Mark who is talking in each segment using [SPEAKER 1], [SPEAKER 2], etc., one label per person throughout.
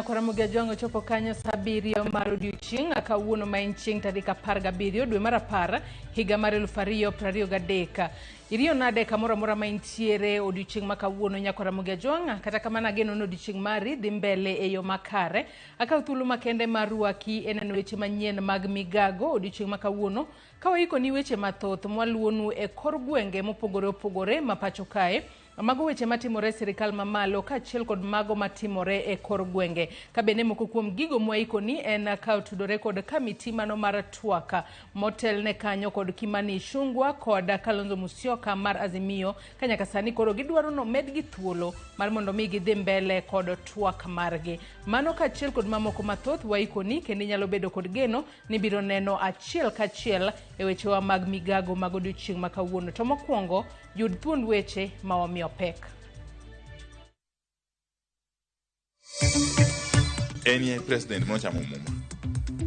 [SPEAKER 1] Ramogi TV chopo kanyo sabirio mar odiochieng' kawuono ma en chieng' tarik 17 dwe mar 10 higa mar 2023. Iriyo nade kamoro amora ma intiere odiochieng' ma kawuono Ramogi TV, kata kamano ageno ni odiochieng' mari dhi mbele e yo makare. Akaw thuolo makende mar rwaki e neno weche manyien mag Migago odiochieng' ma kawuono ka waiko ni weche mathoth mwaluonu e kor gwenge mopogore opogore ma pacho kae. Mago weche matimore sirikal mamalo ka achiel kod mago matimore e kor gwenge. Ka bende moko kuom gigo mwaiko ni en ka tudore kod kamiti mano mar twaka motel ne kanyo kod Kimani Ichung'wah kod Kalonzo Musyoka mar Azimio ka nyaka sani koro gidwaro no med gi thuolo mar mondo mi gidhi mbele kod twak margi. Mano ka achiel kod mamoko mathoth waiko ni kendo nyalo bedo kod geno ni biro neno achiel ka achiel e wechewa mag Migago mag odiochieng' ma kawuono. To mokwongo yud thuond weche ma wamiyo pek.
[SPEAKER 2] Enie president mochamo muma.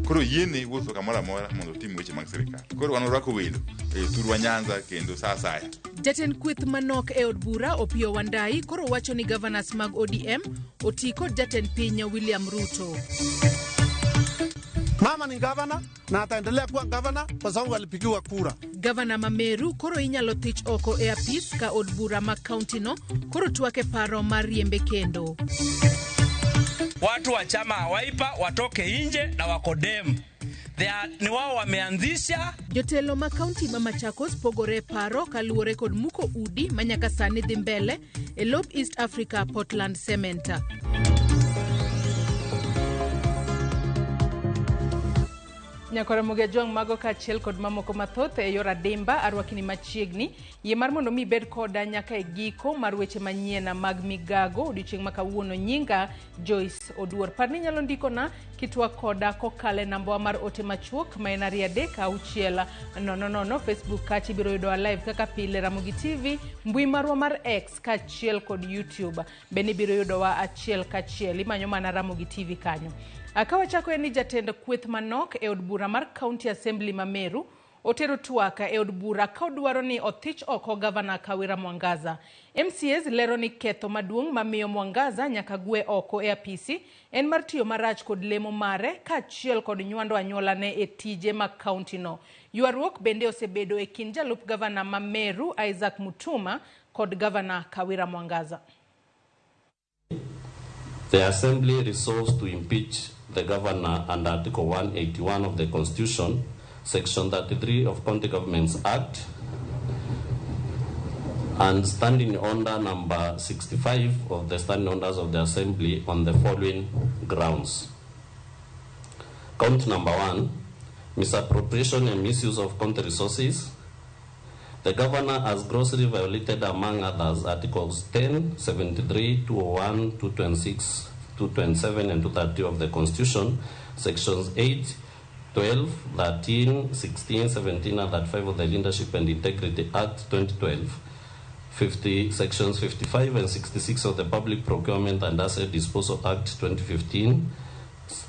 [SPEAKER 2] Koro yiene wuotho kamoro amora mondo tim weche mag sirikal. Koro wan rwako welo e thurwa Nyanza kendo saa saya.
[SPEAKER 1] Jatend kweth manok e od bura Opiyo Wandayi koro wacho ni governors mag ODM oti kod jatend piny William Ruto.
[SPEAKER 3] Mama ni governor na ataendelea kuwa governor kwa sababu alipigiwa kura.
[SPEAKER 1] Governor Mameru koro inyalo thich oko e apis ka od bura ma county no koro twake paro mar riembe kendo.
[SPEAKER 4] Watu wa chama Wiper watoke nje na wakodem. Ni wao wameanzisha.
[SPEAKER 1] Jotelo ma county ma Machakos pogore paro kaluwore kod muko udi manyaka sani dhi mbele e Lob East Africa Portland Cement. Ramogi TV mago ka achiel kod mamoko mathoth e yor adimba arwakini machiegni yie mar mondo mi bed koda nyaka e giko mar weche manyien mag Migago odiochieng' ma kawuono. Nyinga Joyce Oduor. Par ni nyalo ndikona kitwak koda kokale namba mar ote machuok ma en 33600. Facebook kachi biro yudo live kaka pile Ramogi TV, mbui marwa mar X ka achiel kod YouTube bende biro yudo wa achiel ka achiel. Imanyo mana Ramogi TV kanyo. Akawa chako ni jatend kweth manok e od bura mar County Assembly Mameru otero twaka e od bura ka odwaro ni othich oko Governor Kawira Mwangaza. MCAs lero ni ketho maduong' mamiyo Mwangaza nyaka gwe oko e apisi en mar tiyo marach kod lemo mare ka achiel kod nywando anyuolane e tije ma county no. Ywaruok bende osebedo e kind jalup Governor Mameru Isaac Mutuma kod Governor Kawira Mwangaza.
[SPEAKER 5] The Assembly resolves to impeach the Governor under Article 181 of the Constitution, Section 33 of County Governments Act, and Standing Order number 65 of the Standing Orders of the Assembly on the following grounds. Count number 1, misappropriation and misuse of county resources. The Governor has grossly violated, among others, Articles 10, 73, 201, 226, 227, and 230 of the Constitution, Sections 8, 12, 13, 16, 17, and 35 of the Leadership and Integrity Act 2012, Sections 55 and 66 of the Public Procurement and Asset Disposal Act 2015,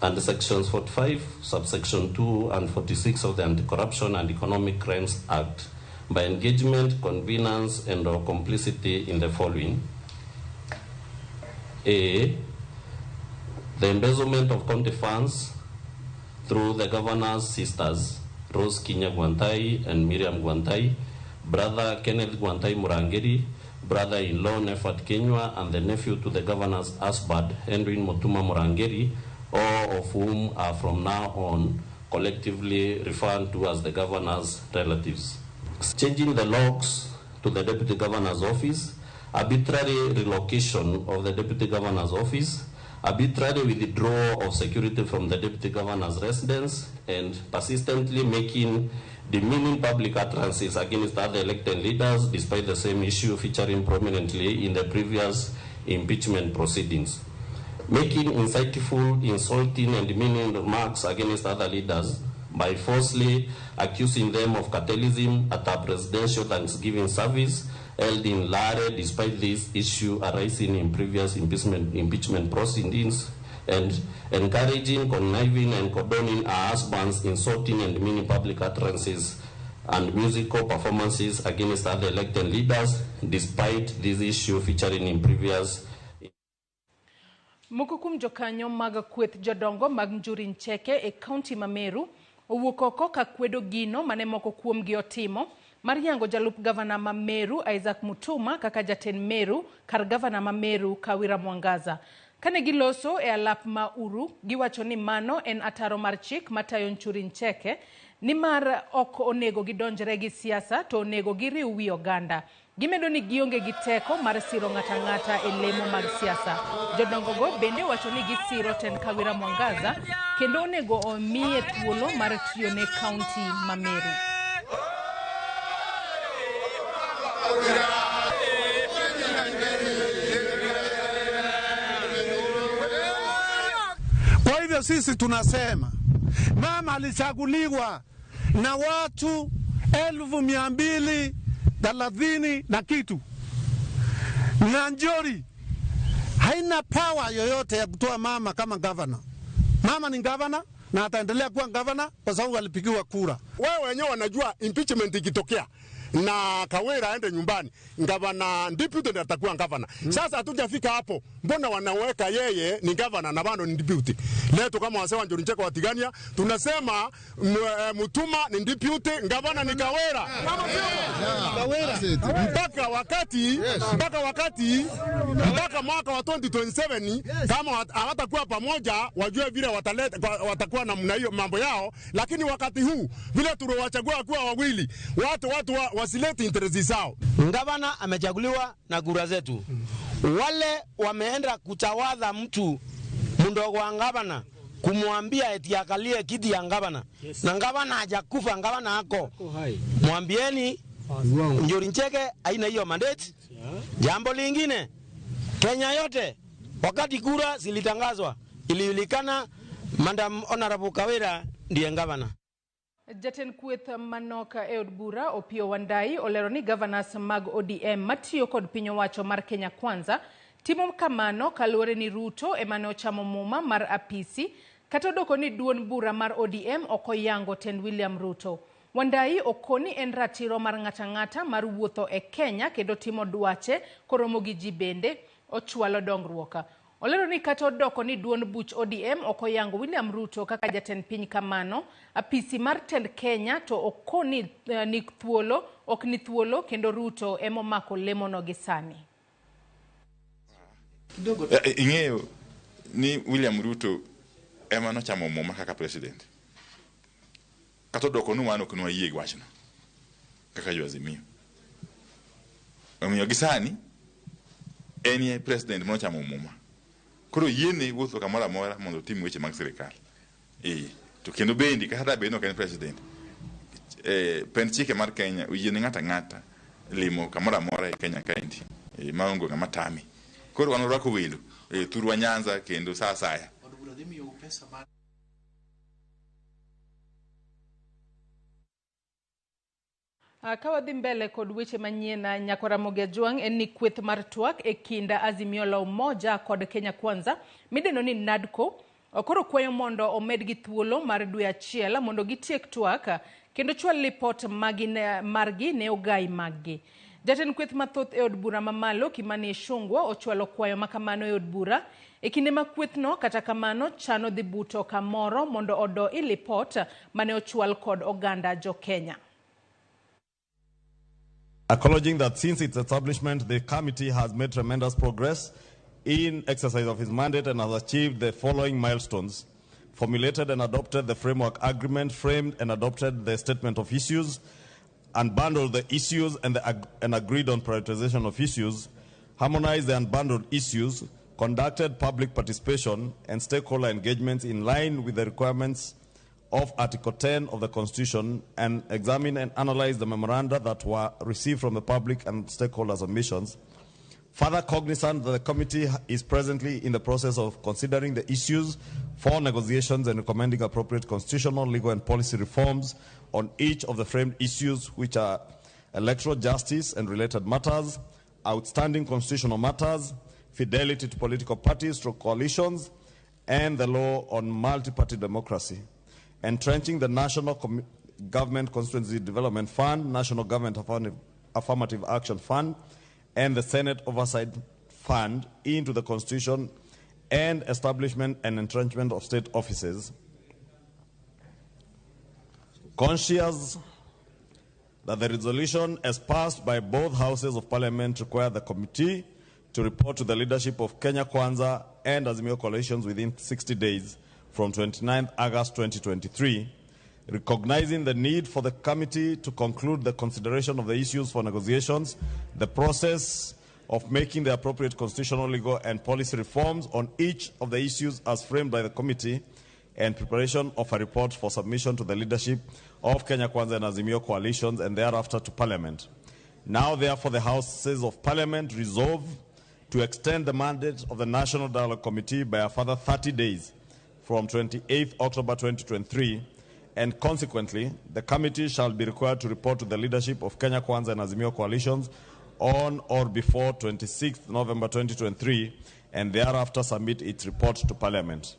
[SPEAKER 5] and Sections 45, Subsection 2, and 46 of the Anti-Corruption and Economic Crimes Act, by engagement, convenience, and or complicity in the following. A, the embezzlement of county funds through the Governor's sisters, Rose Kinya Gwantai and Miriam Gwantai, brother Kenneth Gwantai Murangeri, brother-in-law Nefat Kenywa, and the nephew to the Governor's husband, Henry Mutuma Murangeri, all of whom are from now on collectively referred to as the Governor's relatives. Changing the locks to the Deputy Governor's office, arbitrary relocation of the Deputy Governor's office, arbitrary withdrawal of security from the Deputy Governor's residence, and persistently making demeaning public utterances against other elected leaders despite the same issue featuring prominently in the previous impeachment proceedings. Making insightful, insulting, and demeaning remarks against other leaders by falsely accusing them of cartelism at a presidential Thanksgiving service held in Lare despite this issue arising in previous impeachment proceedings, and encouraging, conniving, and condoning our husbands insulting and demeaning public utterances and musical performances against other elected leaders despite this issue featuring in previous
[SPEAKER 1] Moko kuom jokanyo mag kweth jodongo mag Njuri Ncheke e kaunti ma Meru owuok oko ka kwedo gino mane moko kuomgi otimo mar yango jalup gavana ma Meru Isaac Mutuma kaka jatend Meru kar gavana ma Meru Kawira Mwangaza. Kane giloso e alap ma Uru, giwacho ni mano en ataro mar chik matayo Njuri Ncheke ni mar ok onego gidonjre gi siasa to onego giriw wi oganda. Gimedo ni gionge gi teko mar siro ng'ata e lemo mag siasa. Jodongo go bende wacho ni gisiro ten Kawira Mwangaza kendo onego omiye thuolo mar tiyo ne kaunti ma Meru.
[SPEAKER 3] Kwa hivyo sisi tunasema mama alichaguliwa na watu 230 na kitu. Na Njuri haina power yoyote ya kutoa mama kama governor. Mama ni governor na ataendelea kuwa governor kwa sababu alipigiwa kura.
[SPEAKER 6] Wewe wenyewe wanajua impeachment ikitokea na Kawira aende nyumbani, gavana deputy ndiye atakuwa gavana. Sasa hatujafika hapo. Mbona wanaweka yeye ni gavana na bado ni deputy? Leo kama wasema Njuri Ncheke wa Tigania, tunasema Mutuma ni deputy, gavana ni Kawira. Mpaka mwaka wa 2027 kama hawatakuwa pamoja, wajue vile watakuwa na hiyo mambo yao, lakini wakati huu vile tuliowachagua kuwa wawili, watu wasilete interest zao.
[SPEAKER 7] Gavana amechaguliwa na kura zetu. Wale wameenda kutawadha mtu mdogo wa gavana kumwambia eti akalie kiti ya gavana. Na gavana hajakufa, gavana hako. Mwambieni Njuri Ncheke haina hiyo mandate. Jambo lingine, Kenya yote wakati kura zilitangazwa ilijulikana Madam Honorable Kawira ndiye gavana.
[SPEAKER 1] Jatend kweth manoka e od bura Opiyo Wandayi olero ni governors mag ODM matiyo kod piny owacho mar Kenya Kwanza timo kamano kaluwore ni Ruto emane ochamo muma mar apisi kata doko ni duon bura mar ODM okoyango tend William Ruto. Wandayi okoni en ratiro mar ng'ata mar wuotho e Kenya kendo timo dwache koromo gi ji bende ochwalo dongruoka. Olero ni kata odoko ni duon buch ODM okoyango William Ruto kaka jatend piny kamano, apisi mar tend Kenya to okoni ni thuolo, ok ni thuolo kendo Ruto emomako lemono gi sani.
[SPEAKER 2] Ing'eyo ni William Ruto ema nochamo muma kaka president. Kata odoko ni wano kunwa yie gwachno kaka Azimio. Omiyo gi sani enie president mochamo muma. Koro yiene wuotho kamora mora mondo tim weche mag sirikal. To kendo bendi kata bedo no ken president. Pen chike mar Kenya uyiene ng'ata limo kamora mora e Kenya kaendi. Maongo ng'ama tami. Koro wan orwako welo thurwa Nyanza kendo saa saya.
[SPEAKER 1] Kawadhi mbele kod weche manyien nyako Ramogi en ni kweth mar twak e kinda Azimio la Umoja kod Kenya Kwanza mideno ni NADCO okoro kwayo mondo omed gi thuolo mar dwe achiel mondo gitiek twak kendo chwal report margi ne ogai maggi. Jatend kweth mathoth e od bura mamalo Kimani Ichung'wah ochwalo kwayo makamano e od bura e kinde ma kwethno kata kamano chano dhi buto kamoro mondo odo i report mane ochwal kod oganda jo Kenya.
[SPEAKER 8] Acknowledging that since its establishment, the committee has made tremendous progress in exercise of its mandate and has achieved the following milestones: formulated and adopted the framework agreement, framed and adopted the statement of issues, unbundled the issues and agreed on prioritization of issues, harmonized the unbundled issues, conducted public participation and stakeholder engagements in line with the requirements of Article 10 of the Constitution, and examine and analyze the memoranda that were received from the public and stakeholder submissions. Further cognizant that the committee is presently in the process of considering the issues for negotiations and recommending appropriate constitutional, legal and policy reforms on each of the framed issues, which are electoral justice and related matters, outstanding constitutional matters, fidelity to political parties through coalitions, and the law on multi-party democracy. Entrenching the National Government Constituency Development Fund, National Government Affirmative Action Fund, and the Senate Oversight Fund into the Constitution and establishment and entrenchment of state offices. Conscious that the resolution as passed by both houses of parliament require the committee to report to the leadership of Kenya Kwanza and Azimio coalitions within 60 days from 29 August 2023, recognizing the need for the committee to conclude the consideration of the issues for negotiations, the process of making the appropriate constitutional, legal, and policy reforms on each of the issues as framed by the committee, and preparation of a report for submission to the leadership of Kenya Kwanza and Azimio coalitions and thereafter to Parliament. Now, therefore, the Houses of Parliament resolve to extend the mandate of the National Dialogue Committee by a further 30 days from 28 October 2023, and consequently, the committee shall be required to report to the leadership of Kenya Kwanza and Azimio coalitions on or before 26 November 2023, and thereafter submit its report to Parliament.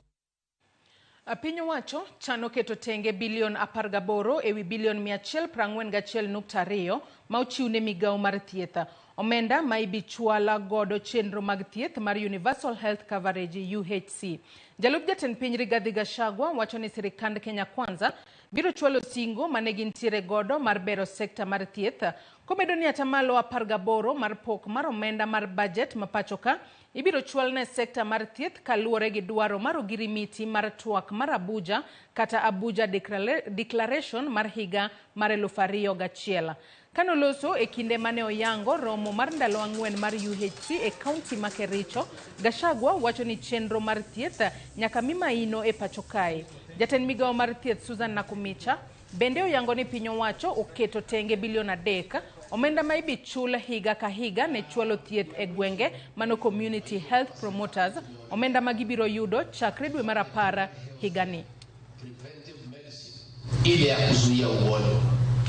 [SPEAKER 1] Piny owacho chano keto tenge bilion 18 ewi bilion 141.2 ma ochiwne Migago mar thieth. Omenda ma ibichwala godo chenro mag thieth mar Universal Health Coverage UHC. Jalup jatend piny Rigathi Gachagua wacho ni sirikand Kenya Kwanza biro chwalo singo mane gintiere godo mar bero sekta mar thieth, komedo ni atamalo 18 mar pok mar omenda mar budget mapachoka ibiro chwalne sekta mar thieth kaluwore gi dwaro mar ogirimiti mar twak mar Abuja kata Abuja Declaration mar higa mar 2001. Kanoloso e kinde mane oyango romo mar ndalo 4 mar UHC e kaunti ma Kericho, Gachagua wacho ni chenro mar thieth nyaka mimaino e pachokae. Jatend Migago mar thieth Susan Nakumicha bende oyango ni piny owacho oketo tenge bilion 3 omenda ma ibichul higa ka higa ne chwalo thieth e gwenge mano community health promoters, omenda ma gibiro yudo chakre dwe mar 10 higani.
[SPEAKER 9] Ile ya kuzuia ugonjwa.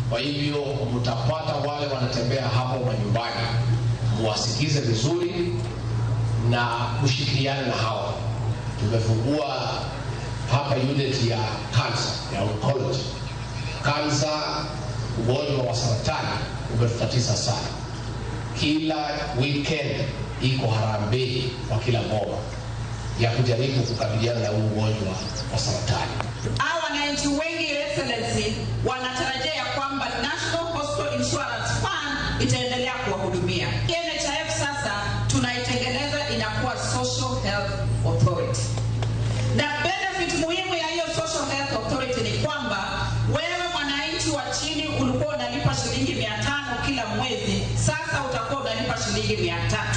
[SPEAKER 9] Kwa hivyo mtapata wale wanatembea hapo manyumbani, muwasikize vizuri na kushirikiana na hao. Tumefungua hapa unit ya cancer, ya oncology. Cancer, ugonjwa wa saratani umetutatiza sana. Kila weekend iko harambee kwa kila boma ya kujaribu kukabiliana na ugonjwa wa saratani.
[SPEAKER 10] Wananchi wengi excellency wanatarajia kwamba National Hospital Insurance Fund itaendelea kuwahudumia. NHIF sasa tunaitengeneza inakuwa Social Health Authority. Na benefit muhimu ya hiyo Social Health Authority ni kwamba wewe mwananchi wa chini ulikuwa unalipa shilingi 500 kila mwezi, sasa utakuwa unalipa shilingi 300.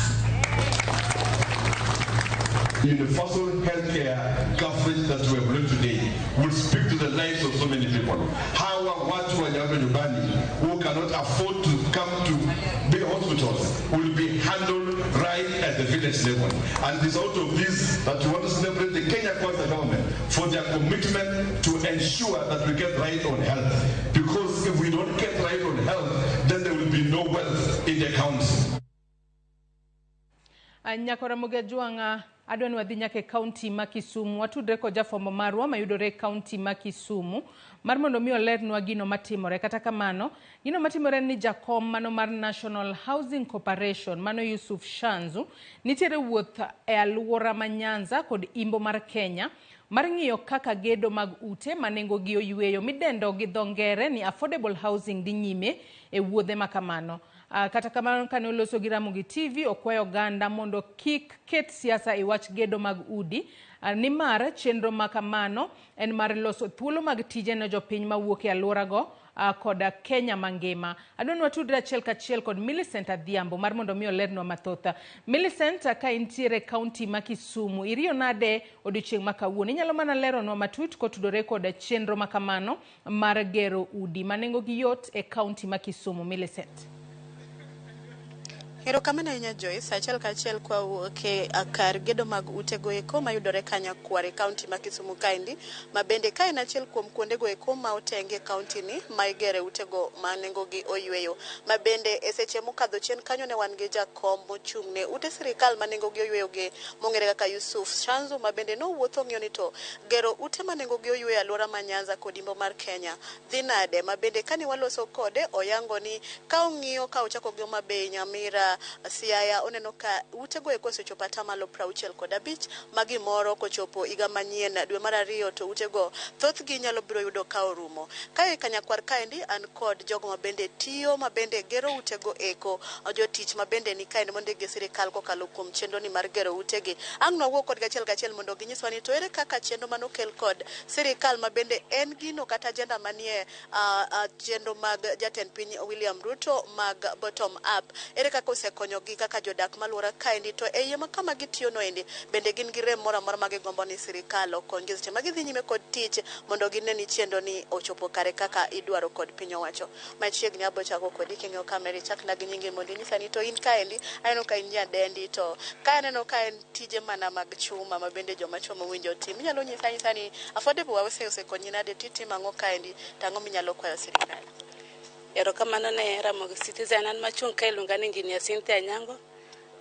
[SPEAKER 11] Universal healthcare coverage that we have learned today will speak to the lives of so many people. Hawa watu wanyama nyumbani who cannot afford to come to big hospitals will be handled right at the village level. And it's out of this that we want to celebrate the Kenya Kwanza government for their commitment to ensure that we get right on health. Because if we don't get right on health, then there will be no wealth in the county.
[SPEAKER 1] Nyakora Juanga adwani wadhi nyaka kaunti ma Kisumu, watudre ko jafombo marwa mayudore kaunti ma Kisumu mar mondo mi olernwa gino matimore. Kata kamano gino matimore ni jakom mano mar National Housing Corporation mano Yusuf Shanzu nitiere wuoth e aluora ma Nyanza kod Imbo mar Kenya mar ng'iyo kaka gedo mag ute manengo gi oyweyo midendo gi dhongere ni affordable housing di nyime e wuodhe makamano. Kata kamano kane oloso gi RAMOGI TV okwayo ganda mondo kik ket siasa e wach gedo mag udi, ni mar chenro makamano en mar loso thuolo mag tije ne jopiny mawuok e aluorago koda Kenya mangima. Adwani watudre achiel kachiel kod Millicent Adhiambo mar mondo mi olernwa mathoth. Millicent, ka intiere kaunti ma Kisumu, iriyo nade odiochieng' ma kawuono? Inyalo mana leronwa matut kotudore koda chenro makamano mar gero udi manengo gi yot e kaunti ma Kisumu. Millicent.
[SPEAKER 12] Erokamano ahinya Joyce, achiel kachiel kwa ke kar gedo mag utego eko mayudore Kanyakware kaunti ma Kisumu kaendi, ma bende ka en achiel kuom kuondego eko ma otenge kaunti ni ma igere utego manengo gi oyweyo. Ma bende e seche mokadho chien kanyo ne wan gi jakom mochung' ne ute sirikal manengo gi oyweyo ge mong'ere kaka Yusuf Shanzu, ma bende no wuotho ng'iyo ni to gero ute manengo gi oyweyo aluora ma Nyanza kod Imbo mar Kenya dhi nade. Ma bende kane waloso kode oyango ni ka ong'iyo ka ochako gi Homa Bay, Nyamira, ka Siaya oneno ka utego eko osechopo atamalo 65 magimoro kochopo higa manyien dwe mar 2 to utego thothgi nyalo biro yudo ka orumo. Kae kanyakwar kaendi an kod jogo mabende tiyo mabende gero utego eko jotich mabende ni kaendi mondo gi sirikal kokalo kuom chenro ni mar gero utegi. Ang' nwuo kod gachiel mondo ginyiswa ni to ere kaka chenro manokel kod sirikal mabende en gino kata agenda manie chenro mag jatend piny William Ruto mag bottom up ere kaka osekonyogi kaka jodak maluora kaendi to e yie makama gitiyo no endi bende gin gi rem moro amora magigombo ni sirikal okonygi seche magidhi nyime kod tich mondo gine ni chenro ni ochopo kare kaka idwaro kod piny owacho. Machiegni abo chako kodi king'eyo kamera chak na gi nyingi mondo inyisa ni to in kaendi aneno ka in nyadendi to ka aneno ka en tije mana mag chuma mabende joma chuma winjo tim. Inyalo nyisa ni affordable house osekonyi nade titimo ang'o kaendi tang'o minyalo kwayo sirikal?
[SPEAKER 13] Erokamano ne Ramogi Citizen, an machung' ka iluonga ni Engineer Cynthia Nyango.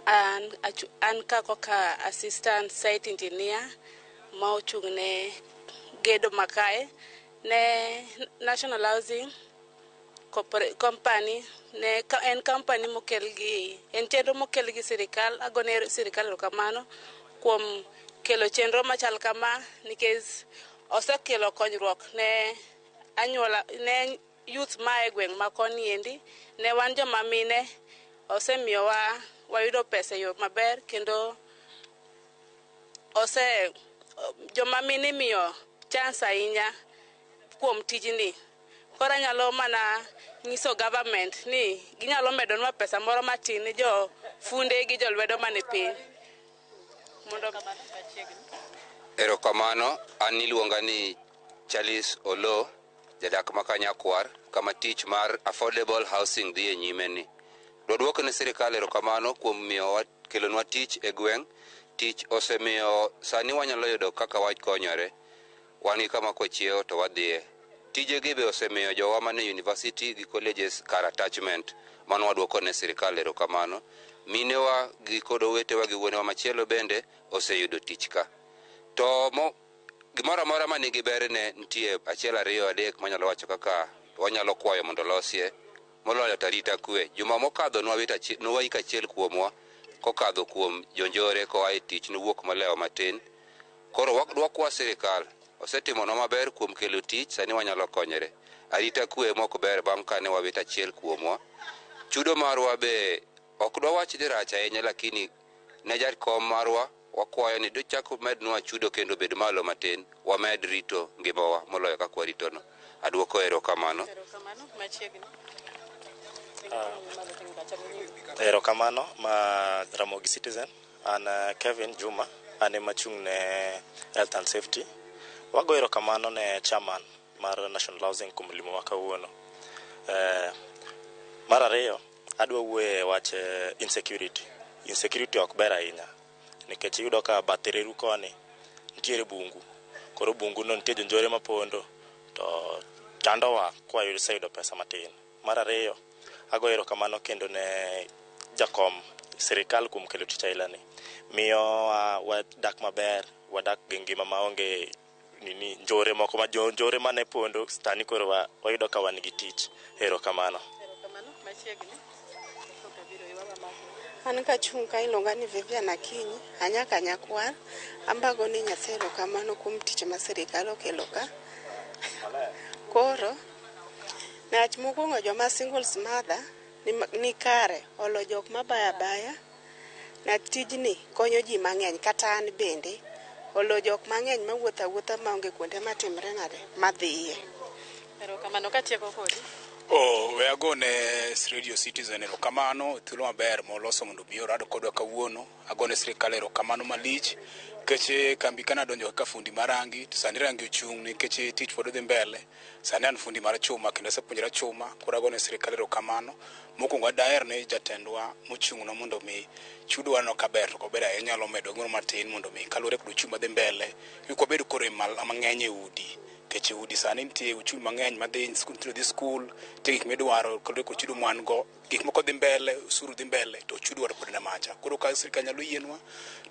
[SPEAKER 13] An ka koka assistant site engineer ma ochung' ne gedo makae ne National Housing Company ne en company mokel gi en chenro mokel gi sirikal. Agone sirikal erokamano kuom kelo chenro machal kama nikech osekelo konyruok ne anyuola ne youth ma e gweng' ma koni endi ne wan joma mine osemiyo wayudo pesa yo maber kendo joma mine miyo chance ahinya kuom tijni. Kora nyalo mana nyiso government ni ginyalo medonwa pesa moro matin ne jo funde gi jolwedo mane piny mondo
[SPEAKER 14] erokamano. An iluonga ni Charles Olo, jadak ma Kanyakwar, kama tich mar affordable housing dhi e nyime ni. Dwadwoko ne sirikal erokamano kuom miyo kelonwa tich e gweng'. Tich osemiyo sani wanyalo yudo kaka wakonyore. Wan gi kama kochiewo to wadhiye. Tije gi be osemiyo jowa mane university gi colleges kar attachment. Mano wadwoko ne sirikal erokamano. Minewa gi kod owetewa gi wuonewa machielo bende oseyudo tich ka. To gimoro amora ma nigi ber ne nitie achiel ariyo adek manyalo wacho kaka wanyalo kwayo mondo losie moloyo tarita kwe. Juma mokadho nwawik achiel kuomwa kokadho kuom jonjore koa e tich nuwuok malewo matin. Koro wakwa sirikal osetimonwa maber kuom kelo tich, sani wanyalo konyore. Arita kwe mok ber bang' kane wawit achiel kuomwa. Chudo marwa be ok dwa wach ni rach ahinya, lakini ne jakom marwa wakwayo ni dochako mednwa chudo kendo bed malo matin wamed rito ngimawa moloyo kaka waritono. Adwoko erokamano.
[SPEAKER 15] Erokamano ma Ramogi Citizen. An Kevin Juma, ane machung' ne health and safety. Wago erokamano ne chairman mar National Housing kuom limo wa kawuono. Mar ariyo adwa wuoye wach insecurity. Insecurity ok ber ahinya nikech iyudo ka bathereru koni nitiere bungu. Koro bungu no nitie jonjore mapondo to chandowa kwa yudo pesa matin. Mar ariyo ago erokamano kendo ne jakom sirikal kuom kelo tich ailani. Miyo wadak maber, wadak gi ngima maonge njore moko ma jonjore mane pondo stani koro wayudo ka wan gi tich. Erokamano.
[SPEAKER 16] An ka chung' ka iluonga ni Vivian Akinyi, anya Kanyakwar, ambago ni Nyasaye erokamano kuom tich ma sirikal okelo ka. Koro newach mokwongo joma singles mother ni kare olo jok mabaya baya na tijni konyo ji mang'eny, kata an bende olo jok mang'eny mawuotho awuotha maonge kuonde matimre nade madhiye.
[SPEAKER 12] Erokamano katieko kodi.
[SPEAKER 17] We agone Radio Citizen erokamano thuolo maber moloso mondo bi orado kodwa kawuono. Agone sirikal erokamano malich keche kambi kana donjo ka fundi marangi to sani rangi ochung' nikech tich pod dhi mbele. Sani an fundi mar chuma kendo asepuonjora chuma. Koro agone sirikal erokamano. Mokwongo daher ne jatendwa mochung'no mondo mi chudo wano kaber to kober ahinya nyalo medo gimoro matin mondo mi kaluwore kod chuma dhi mbele. Kik wabed koro mang'eny e udi. Keche udi sani nitie uchumi mang'eny madhi dhi skul, te gik midwaro kod chudo mwan go, gik moko dhi mbele, usuru dhi mbele, to chudo waro pod na macha. Koro ka sirikal nyalo yienwa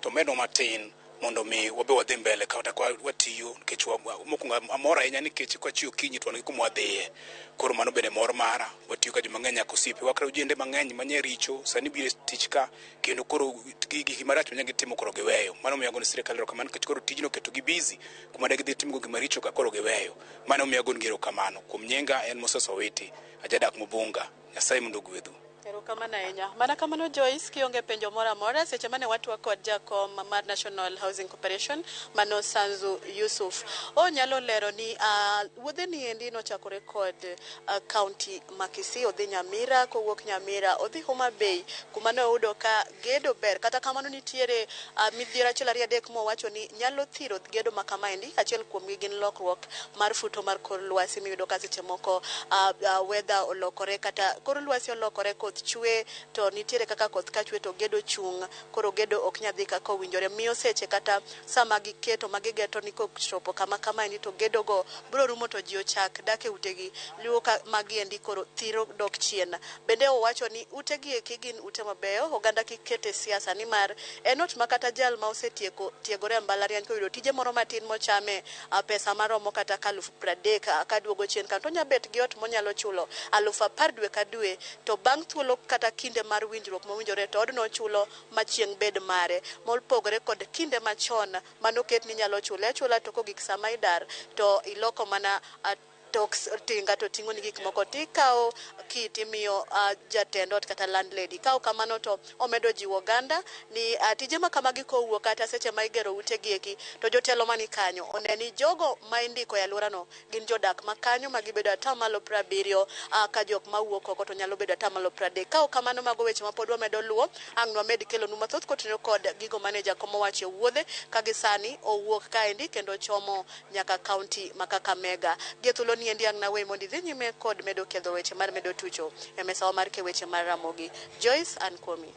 [SPEAKER 17] to medo matin mondo mi wabe wadhi mbele kata kwa watiyo nikech mokwongo amora ahinya nikech kwa chiyo kinyi to wan gi kuma wadhiye. Koro mano bende mor mara, watiyo ka joma ng'eny akosiepe wakra ujende mang'eny manye richo sani bire tich ka kendo koro gigi marach manyagi timo koro giweyo mano miyo agone sirikal erokamano nikech koro tijno keto gi busy kuma de gidhi timo gima richo ka koro giweyo mano miyo agone erokamano kuom nyenga en Moses Owiti ajadak Mubunga Nyasaye mondo gwedhu.
[SPEAKER 12] Erokamano ahinya. Mana kamano Joyce kionge penjo moro amora seche mane watwa kod jakom mar National Housing Corporation mano Sanzu Yusuf. Nyalo lero ni wuodhe ni endi nochakore kod county ma Kisii odhi Nyamira kowuok Nyamira odhi Homa Bay kuma ne oyudo ka gedo ber kata kamano nitiere midhiero achiel ariyo adek mowacho ni nyalo thiro gedo ma kamaendi achiel kuom gi gin lokruok mar futo mar kor lwasi miyudo ka seche moko weather olokore kata kor lwasi olokore koth chwe to nitiere kaka koth ka chwe to gedo chung koro gedo ok nyadhi kaka owinjore miyo seche kata sama giketo magigeto ni kochopo kama kamaendi to gedo go bro rumo to ji ochak dak e utegi liwo magiendi koro thiro dok chien. Bende owacho ni utegi ekigin ute mabeyo oganda kikete siasa ni mar enot makata jal ma osetieko tiegore mbalariany koyudo tije moro matin mochame pesa maromo kata 30,000 kaduogo chien kanto nyabet gi ot monyalo chulo 10,000 dwe ka dwe to bang' thuolo kata kinde mar winjruok mowinjore to odno chulo machieng' bed mare molpogore kod kinde machon manoket ni nyalo chule chula to kogik sama idar to iloko mana tinga to tingo ni gik moko tikao kitimiyo jatendot kata landlady kao kamano to omedo jiwo ganda ni tije makamagi kowuok kata seche ma igero utegi eki to jotelo mani kanyo oneni jogo ma indiko ya lurano gin jodak makanyo magibedo atamalo 70 ka jok mawuok oko to nyalo bedo atamalo 30 kao kamano mago weche mapod wamedo luo ang'no med kelo nu mathoth kotenyo kod gigo manager komo wache wuodhe kagisani owuok kaendi kendo chomo nyaka county Kakamega gethulo ni endi ang'na we mondi dhi nyime kod medo kedho weche mar medo tucho e mesa mar ke weche mar Ramogi. Joyce Ankomi.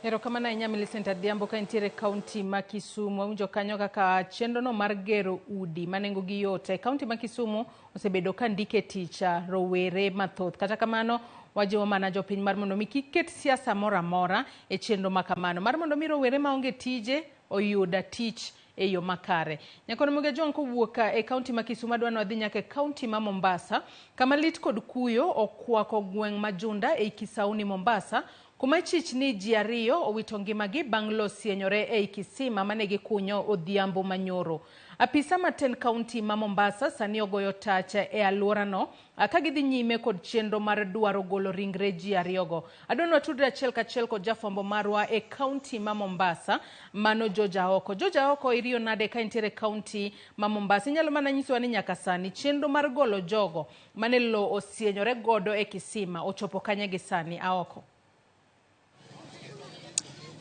[SPEAKER 1] Erokamano ahinya Millicent Adhiambo ka intiere county ma Kisumu awinjo kanyo kaka chenro no mar gero udi manengo gi yot e county ma Kisumu osebedo ka ndike tich rowere mathoth kata kamano wajiwo mana jopiny mar mondo mi kiket siasa moro amora e chenro makamano mar mondo mi rowere maonge tije oyuda tich e yo makare. Nyakono Migago kowuok e county ma Kisumu adwa nodhi nyaka e county ma Mombasa kama lit kod kuyo okwako gweng' Majunda e Kisauni Mombasa kuma chich ni ji ariyo owito ngimagi bang' losienyore e kisima mane gikunyo odhiambo manyoro. Apisa maten county ma Mombasa sani ogoyo tach e alworano ka gidhi nyime kod chenro mar dwaro golo ringre ji ariyogo. Adonwa tudre achiel kachiel kod jafwambo marwa e county ma Mombasa mano Joja Oko. Joja Oko iriyo nade ka intiere county ma Mombasa. Inyalo mana nyisowa ni nyaka sani chenro mar golo jogo mane lo osienyore godo e kisima ochopo kanye gi sani Aoko.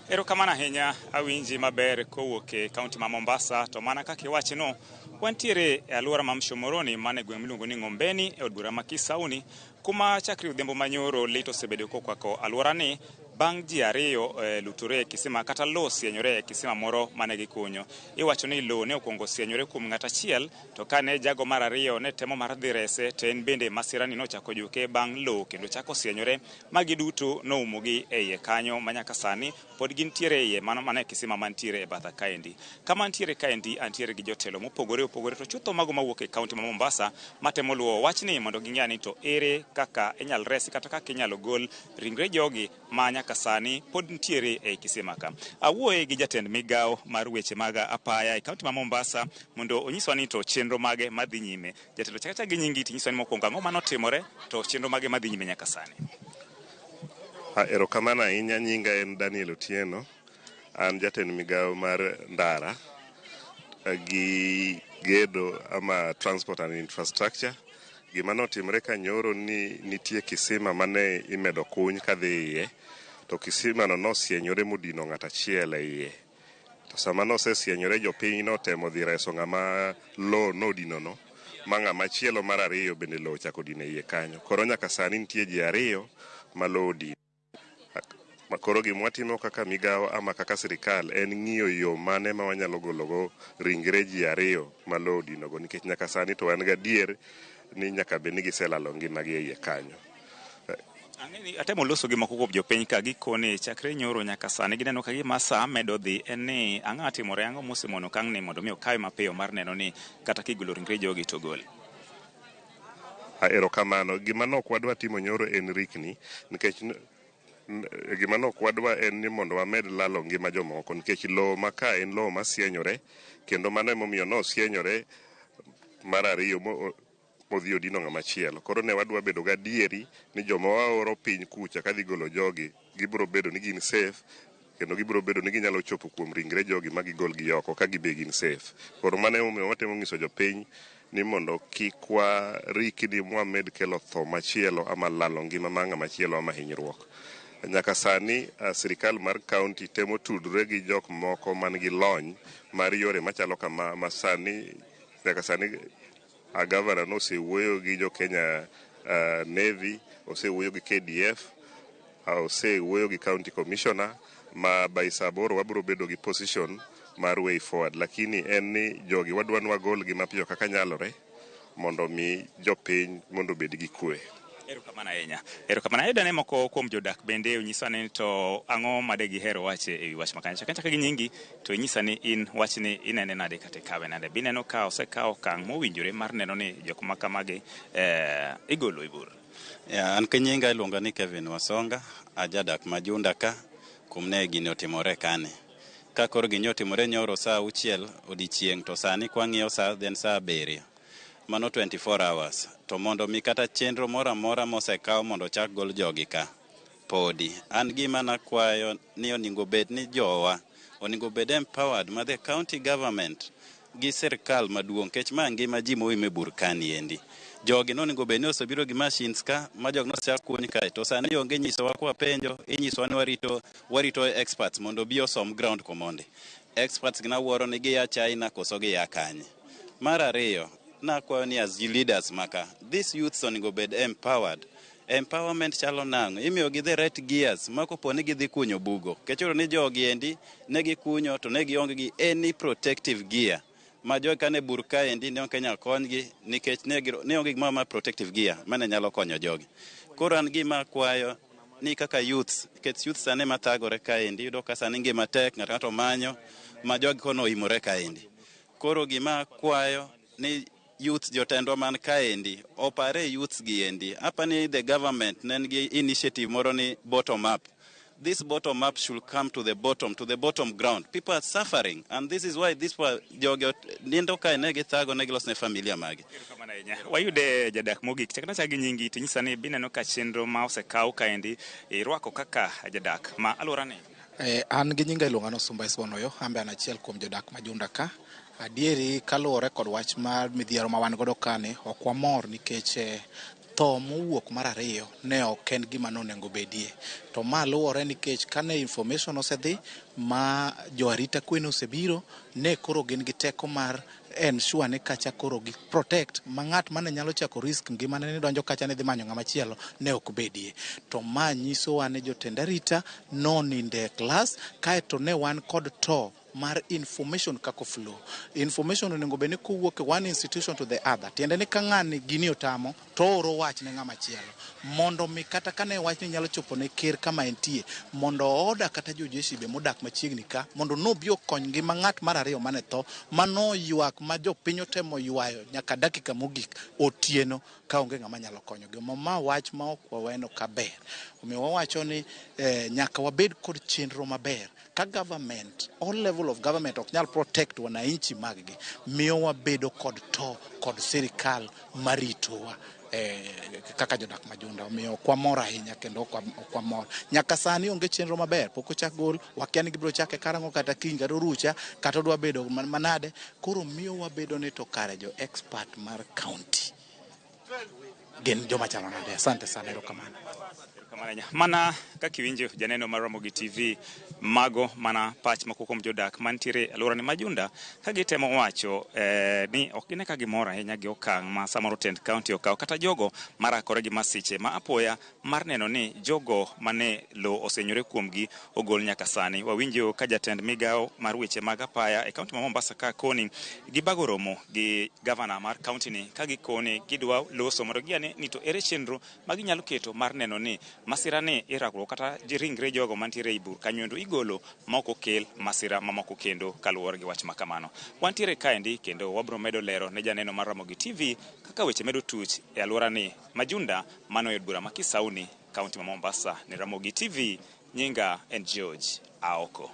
[SPEAKER 18] Erokamano ahinya awinji maber kowuok e kaunti ma Mombasa to mana kaka iwache no wantiere e alwora ma Mshomoroni mane gweng' miluongo ni Ng'ombeni e od bura ma Kisauni kuma chakre odhiambo manyoro lit osebedo kokwako alworani bang' ji ariyo lutore e kisima kata lo osienyore e kisima moro mane gikunyo. Iwacho ni lo ne okwongo osienyore kuom ng'at achiel to kane jago mar ariyo ne temo mar dhi rese to en bende masirani nochako juke bang' lo kendo chako osienyore magi duto noumogi e iye kanyo manyaka sani pod gintiere e iye mano mane kisima mantiere e batha kaendi. Kama antiere kaendi antiere gi jotelo mopogore opogore to chutho mago mawuok e kaunti ma Mombasa matemo luwo wachni mondo ging'e ni to ere kaka inyal resi kata kaka inyalo gol ringre jogi manya kasani pod ntiere e kisima ka. Awuoye gi jatend migao mar weche mag apaya e kaunti ma Mombasa mondo onyiswa ni to chenro mage madhi nyime. Jatelo chakacha gi nyingi tinyiswa ni mokwongo ang'o manotimore to chenro mage madhi nyime nyaka sani.
[SPEAKER 19] Erokamano ahinya, nyinga en Daniel Otieno, an jatend migao mar ndara gi gedo ama transport and infrastructure. Gima notimore ka nyoro ni nitie kisima mane imedo kuny kadhi iye to kisima no nosienyore modino ng'at achiel e iye. To sama nosesienyore jopiny notemo dhi reso ng'ama lo nodino no ma ng'ama chielo mar ariyo bende lo chako dino e iye kanyo. Koro nyaka sani nitie ji ariyo ma lo odino. Koro gima watimo kaka migao ama kaka sirikal en ng'iyo yo mane ma wanyalo gologo ringre ji ariyo ma lo odinogo nikech nyaka sani to wan gadier ni nyaka bed ni giselalo ngimagi e iye kanyo.
[SPEAKER 18] Ang'eni atemo loso gi moko kuom jopiny ka gikone chakre nyoro nyaka sani gineno ka gima sa medo dhi en ni ang'o timore ang'o mosemono kang'ni mondo mi okawe mapiyo mar neno ni kata kigolo ringre jogi to gol.
[SPEAKER 19] Erokamano. Gima nok wadwa timo nyoro en rikni, nikech gima nok wadwa en ni mondo wamed lalo ngima jomoko, nikech lowo ma ka en lowo masienyore, kendo mano emomiyo nosienyore mar ariyo modhi odino ng'ama chielo. Koro ne wadwa bedo gadieri ni joma waoro piny kucha kadhi golo jogi, gibiro bedo ni gin safe, kendo gibiro bedo ni ginyalo chopo kuom ringre jogi ma gigol gi oko ka gibe gin safe. Koro mano emomiyo watemo ng'iso jopiny ni mondo kik warikni mwamed kelo tho machielo ama lalo ngima ma ng'ama chielo ama hinyruok. Nyaka sani sirikal mar kaunti temo tudre gi jok moko man gi lony mar yore machalo kama masani. Nyaka sani gavana nosewuoyo gi jo Kenya Navy, osewuoyo gi KDF, osewuoyo gi county commissioner, ma by saboro wabiro bedo gi position mar way forward, lakini en ni jogi wadwa wagol gi mapiyo kaka nyalore mondo mi jopiny mondo bed gi kwe.
[SPEAKER 18] Erokamano ahinya. Erokamano. Ayudo ne moko kuom jodak bende onyisa ni to ang'o made gihero wache ewi wach makanya. Chaka gi nyingi to inyisa ni in wachni inene nade kata kawe nade. Bineno ka osekawo okang' mowinjore mar neno ni jok ma kamagi igolo e bur.
[SPEAKER 20] An ka nyinga iluonga ni Kevin Wasonga, ajadak Majunda ka, kumne gini otimore kane. Ka koro gini otimore nyoro saa 6 odiechieng' to sani kwang'iyo saa then saa 7. Mano 24 hours. To mondo mi kata chenro mora mora mosekaw mondo chak gol jogi ka podi. An gima nakwayo ni oningo bed ni jowa oningo bed empowered ma the county government gi sirkal maduong' kech ma ngima ji moime burkani endi. Jogi noningo bed ni osebiro gi machines ka ma jog nosechak kuny kae to sani onge nyisowa kwa penjo, inyisowa ni warito experts mondo bi osom ground komonde. Experts gina wuoro ni gi ya China koso gi ya kanye. Mar ariyo, nakwayo ni as leaders maka these youths oningo bed empowered. Empowerment chalo nang'o, imiyo gi the right gears mako poni gidhi kunyo bugo. Kechoro ni jogi endi ne gikunyo to ne gionge gi any protective gear. Ma jogi kane burka endi ne onge nyal konygi nikech ne onge gima ma protective gear mane nyalo konyo jogi. Koro an gima kwayo ni kaka youths, nikech youths sane mathagore ka endi yudo ka sani ngima tek, ng'ato manyo ma jogi kono imore ka endi. Koro gima kwayo ni youth jotendwa man kaendi opare youths gi endi. Apani the government nengi initiative moro ni bottom up. This bottom up should come to the bottom ground. People are suffering and this is why this jogi nindo kae ne githago ne gilosne familia magi.
[SPEAKER 18] Wayude jadak mogik chakna chagi nyingi tinyisa ni bineno ka chenro ma osekaw kaendi irwako kaka jadak ma alwora ne.
[SPEAKER 21] An gi nyinga iluonga no Sumba Isbonoyo, ambe an achiel kuom jodak Majunda ka. Adieri kaluwore kod wach mar midhiero ma wan godo kane ok wamor nikech tho mowuok mar ariyo ne ok en gima nonego bedie. To ma luwore nikech kane information osedhi ma joarita kwe osebiro ne koro gin gi teko mar ensure ni kacha koro gi protect ma ng'at mane nyalo chako risk ngima ne donjo kacha ne dhi manyo ng'ama chielo ne ok bedie. To ma nyiso wan jotend arita noninde class kaeto ne wan kod to mar information kako flow. Information onego bed ni kowuok one institution to the other. Tiende ni ka ng'ani gini otamo to oro wach ne ng'ama chielo mondo mi kata kane wach ni nyalo chopo ne ker kama entie mondo oda kata jojeshi be modak machiegni ka mondo no bi okony ngima ng'at mar ariyo mane tho mano ywak ma jopiny otemo ywayo nyaka dakika mogik otieno ka onge ng'ama nyalo konyo gi. Ma wach ma ok waweno kaber. Omiyo wawacho ni nyaka wabed kod chenro maber ka government, all level of government ok nyal protect wananchi maggi, miyo wabedo kod to kod sirikal maritowa kaka jodak Majunda. Omiyo kwamor ahinya kendo kwamor. Nyaka sani onge chenro maber, pok ochak gol, wakia ni gibiro chake karang'o kata kiny kata orucha kata odwa bedo manade. Koro miyo wabedo ni to kare jo expert mar county gen joma chalo nade. Asante sana, erokamano.
[SPEAKER 18] Mana kaka iwinjo janeno mar RAMOGI TV, mago mana pach moko kuom jodak mantiere alwora ni Majunda ka gitemo wacho ni ok gine ka gimoro ahinya gi okang' ma samoro tend county okaw kata jogo marakore gi masiche ma apoya mar neno ni jogo mane lo osenyore kuomgi ogol nyaka sani. Wawinjo ka jatend migawo mar weche mag apaya e kaunti ma Mombasa ka koni gibago romo gi gavana mar kaunti ni ka gikone gidwa loso mondo giane ni to ere chenro ma ginyalo keto mar neno ni masira ni irakruok kata ringre jogo mantiere ei bur kanyoendo igolo ma ok okel masira mamoko kendo kaluwore gi wach makamano. Wantiere kaendi kendo wabro medo lero ne janeno mar Ramogi TV kaka weche medo tuch e alwora ni Majunda mano e bura ma Kisauni, kaunti ma Mombasa. Ni Ramogi TV, nyinga en George Aoko.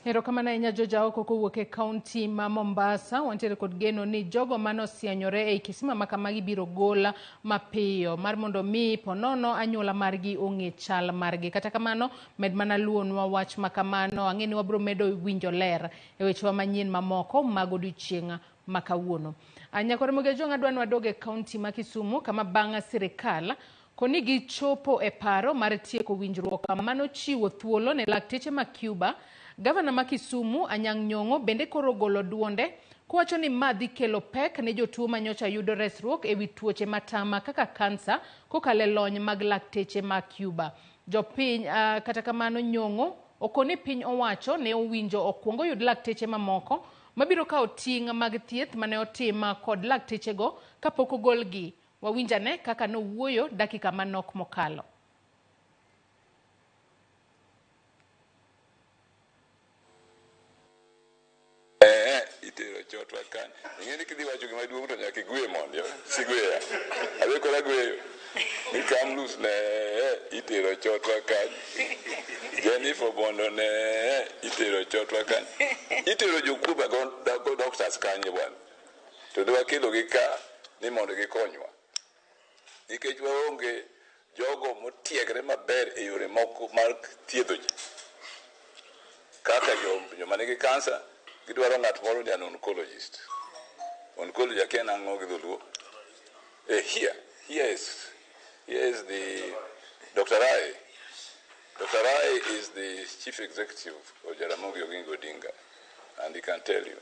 [SPEAKER 1] Erokamano ahinya George Aoko kowuok e kaunti ma Mombasa. Wantiere kod geno ni jogo manosianyore e kisima ma kamagi biro gola mapiyo mar mondo mi ponono anyuola margi ong'e chal margi. Kata kamano med mana luonwa wach makamano, ang'eni wabro medo winjo ler e wechewa manyien mamoko mag odiochieng' ma kawuono. Nyakore Migago adwani wadoge kaunti ma Kisumu kama bang' sirikal koni gichopo e paro mar tieko winjruok manochiwo thuolo ne lakteche ma Cuba. Gavana ma Kisumu Anyang' Nyong'o bende koro golo duonde kowacho ni madhi kelo pek ne jotuo manyocha yudo resruok e wi tuoche matama kaka kansa kokale lony mag lakteche ma Cuba. Jopiny kata kamano Nyong'o okoni piny owacho ne owinjo okwongo yud lakteche mamoko mabiro kawo ting' mag thieth mane otima kod lakteche go kapok ogolgi. Wawinjane kaka nowuoyo dakika manok mokalo.
[SPEAKER 4] Itero chotwa kan ing'eni kidhi wacho gima duong' to nyaka igwe mondo sigweya abe kora gweyo ni kam lus ne itero chotwa kan Jennifer Bondo ne itero chotwa kan itero jokuba go doctors kanye bwana to dwa kelo gi ka ni mondo gikonywa nikech waonge jogo motiegre maber e yore moko mar thiedho ji kaka joma nigi kansa gidwaro ng'at moro ni an oncologist. Oncologist akia nang'o gi dholuo. Here is the Dr. Rai. Dr. Rai is the chief executive of Jaramogi Oginga Odinga, and he can tell you.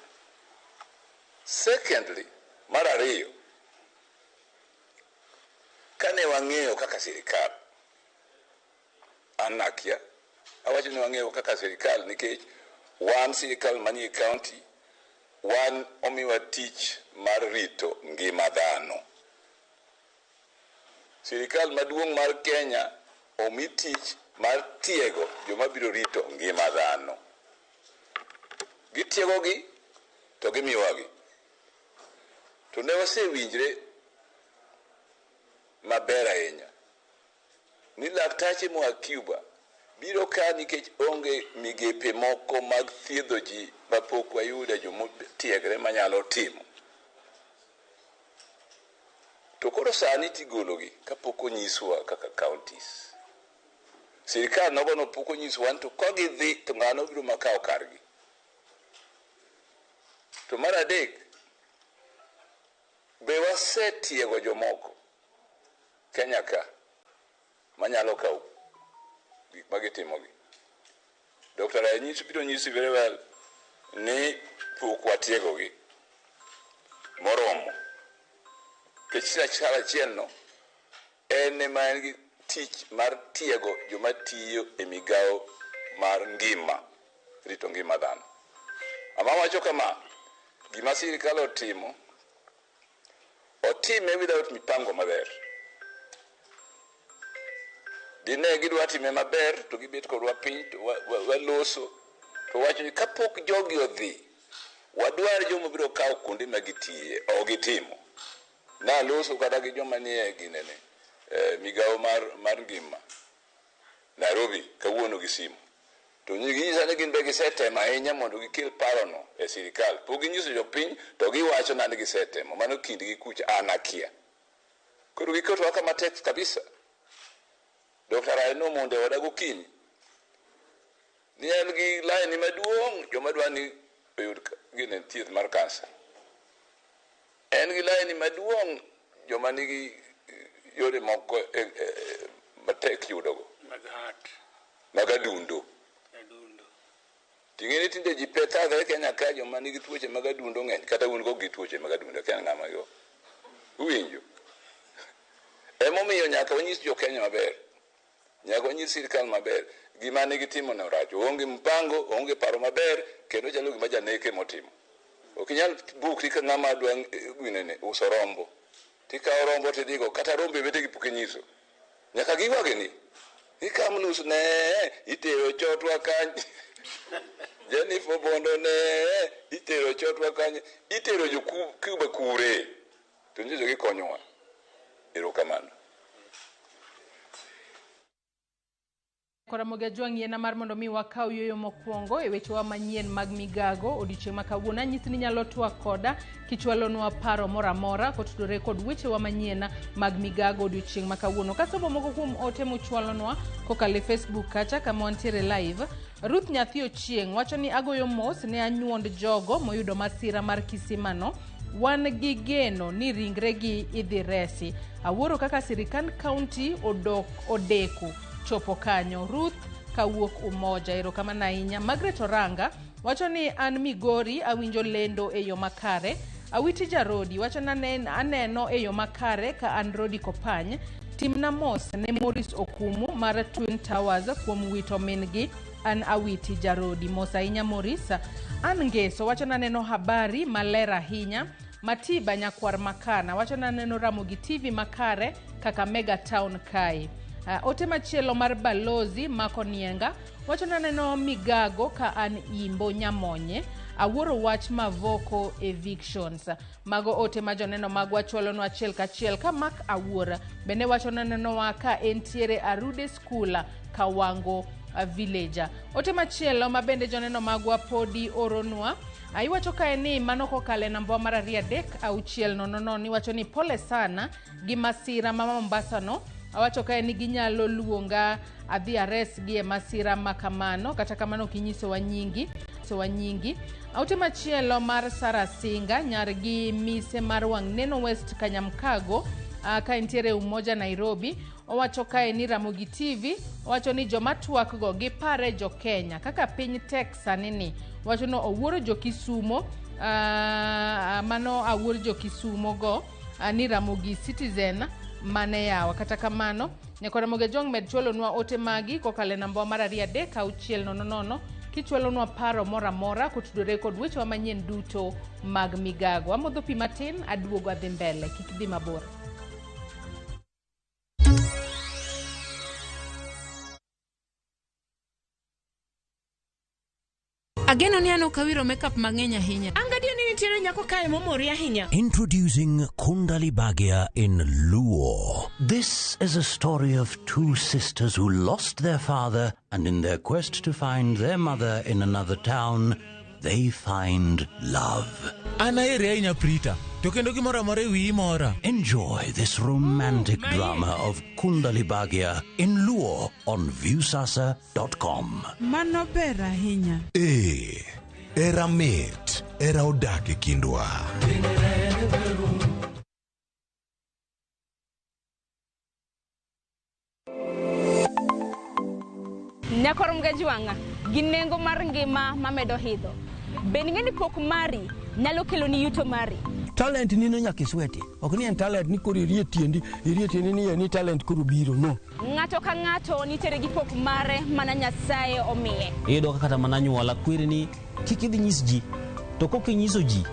[SPEAKER 4] Secondly, mar ariyo, kane wang'eyo kaka sirikal, an nakia, awacho ni wang'eyo kaka sirikal nikech wan sirikal manie county, wan omiwa tich mar rito ngima dhano. Sirikal maduong' mar Kenya omi tich mar tiego joma biro rito ngima dhano. Gitiego gi to gimiwa gi. To ne wasewinjre maber ahinya ni laktache moa Cuba biro ka nikech onge migepe moko mag thiedho ji mapok wayudo jomotiegre manyalo timo. To koro sani tigologi kapok onyiswa kaka counties. Sirikal nogono pok onyiswa to ka gidhi to ng'ano biro makawo kargi. To mar adek, be wasetiego jomoko Kenya ka manyalo kawo gik magitimogi. Dr. Anyisi biro nyisi very well ni pok watiegogi moromo. Kech achiel no en ema en gi tich mar tiego joma tiyo e migawo mar ngima, rito ngima dhano. Ama wacho kama, gima sirikal otimo, otime without mipango maber. Dine gidwa time maber to gibet kodwa piny to waloso to wacho ni kapok jogi odhi wadwar jomo biro kawo kuonde ma gitiye o gitimo. Na loso kata gi joma nie ginene migawo mar ngima Nairobi kawuono gi simu. To nyisa ni gin be gisetemo ahinya mondo gikel parono e sirikal. Pok ginyiso jopiny to giwacho ni gisetemo. Mano kindgi kucha an akia. Koro gikotwa kama tek kabisa. Dr. Rai nomonde wada gokinyi. Ni en gi laini maduong' joma dwa ni oyud gine thieth mar kansa. En gi laini maduong' joma nigi yore moko matek yudogo. Mag adundo. Ting'eni tinde ji pethagre Kenya ka joma nigi tuoche mag adundo ng'eny kata un go gi tuoche mag adundo Kenya ng'ama go. Uwinjo. Emomiyo nyaka wanyis jo Kenya maber. Nyaka wanyis sirikal maber. Gima negitimo ne orach. Onge mpango, onge paro maber, kendo chalo gima janeke motimo. Ok inyal bukri ka ng'ama dwa gwinene uso rombo. Tikawo rombo tidhigo kata rombe wetegi pok inyiso. Nyaka giwagi ni. ikam nus ne itero chotwa kany Jennifer Bondo ne itero chotwa kany itero jo kuba kure to nje jogi konyowa erokamano.
[SPEAKER 1] Ramogi Ajwang' yena mar mondo mi wakaw yoyo mokwongo e weche wa manyien mag Migago odiochieng' ma kawuono. Anyisi ni nyalo twak koda kichwalonwa paro moro amora kotudore kod weche wa manyien mag Migago odiochieng' ma kawuono. Kasomo moko kuom ote mochwalonwa kokalo e Facebook kacha kama wantiere live. Ruth Nyathi Ochieng' wacho ni agoyo mos ne anyuond jogo moyudo masira mar kisimano. Wan gi geno ni ringregi idhi resi. Awuoro kaka sirikand kaunti odeko chopo kanyo. Ruth kawuok Umoja, erokamano ahinya. Margaret Oranga wacho ni an Migori awinjo lendo e yo makare. Awiti Jarodi wacho ni aneno e yo makare ka an Rodi Kopany. Timna mos ne Morris Okumu mar Twin Towers kuom wito mingi. An Awiti Jarodi. Mos ahinya Morris. An Ngeso wacho ni aneno habari maler ahinya. Matiba Nyakwar Makana wacho ni aneno Ramogi TV makare kaka Mega Town kae. Ote machielo mar Balozi Mako Nienga wacho ni aneno Migago ka an Imbo Nyamonye. Awuoro wach Mavoko evictions. Mago ote ma joneno mag wachwalonwa achiel kachiel ka Mark Awuora bende wacho ni aneno ka entiere Arude School Kawango Villager. Ote machielo ma bende joneno magwa podi oronwa iwacho ka ni mano kokale namba mar 33600 iwacho ni pole sana gi masira ma Mombasa no. Awacho ka ni ginyalo luonga adhi ares gi masira makamano kata kamano kinyiso wa nyingi. Aute machielo mar Sarasinga nyargi mise mar Wang'neno West Kanyamkago ka entiere Umoja Nairobi. Owacho ka ni Ramogi TV owacho ni joma twak go gipare jo Kenya kaka piny Texas nini. Wacho no owuoro jo Kisumo mano awuoro jo Kisumo go ni Ramogi Citizen mane yawa. Kata kamano nyako Ramogi Ajwang' med chwalonwa ote magi kokale namba mar 33600 kichwalonwa paro moro amora kotudore kod weche wa manyien duto mag Migago. Amodho pi matin aduogo adhi mbele, kik dhi mabor.
[SPEAKER 5] Ageno ni ano kawiro makeup mang'eny ahinya. Angadio ni nitiere nyako kae momori ahinya.
[SPEAKER 22] Introducing Kundali Bagia in Luo. This is a story of two sisters who lost their father, and in their quest to find their mother in another town, they find love. Enjoy this romantic drama of Kundali Bagia in Luo on viewsasa.com.
[SPEAKER 5] Mano ber ahinya.
[SPEAKER 23] Era mit, era odake kindwa.
[SPEAKER 24] Nyako Ramogi Ajwang' gi nengo mar ngima mamedo hidho. Ben ng'eni pok mari nyalo kelo ni yuto mari.
[SPEAKER 25] Talent ni no nyaka isweti. Ok ni en talent ni koro irie tiendi ni talent koro biro no.
[SPEAKER 24] Ng'ato ka ng'ato nitere gi pok mare mana Nyasaye omiye.
[SPEAKER 26] Iyudo kata mana nyuola kwirni kik idhi nyis ji to kok inyiso ji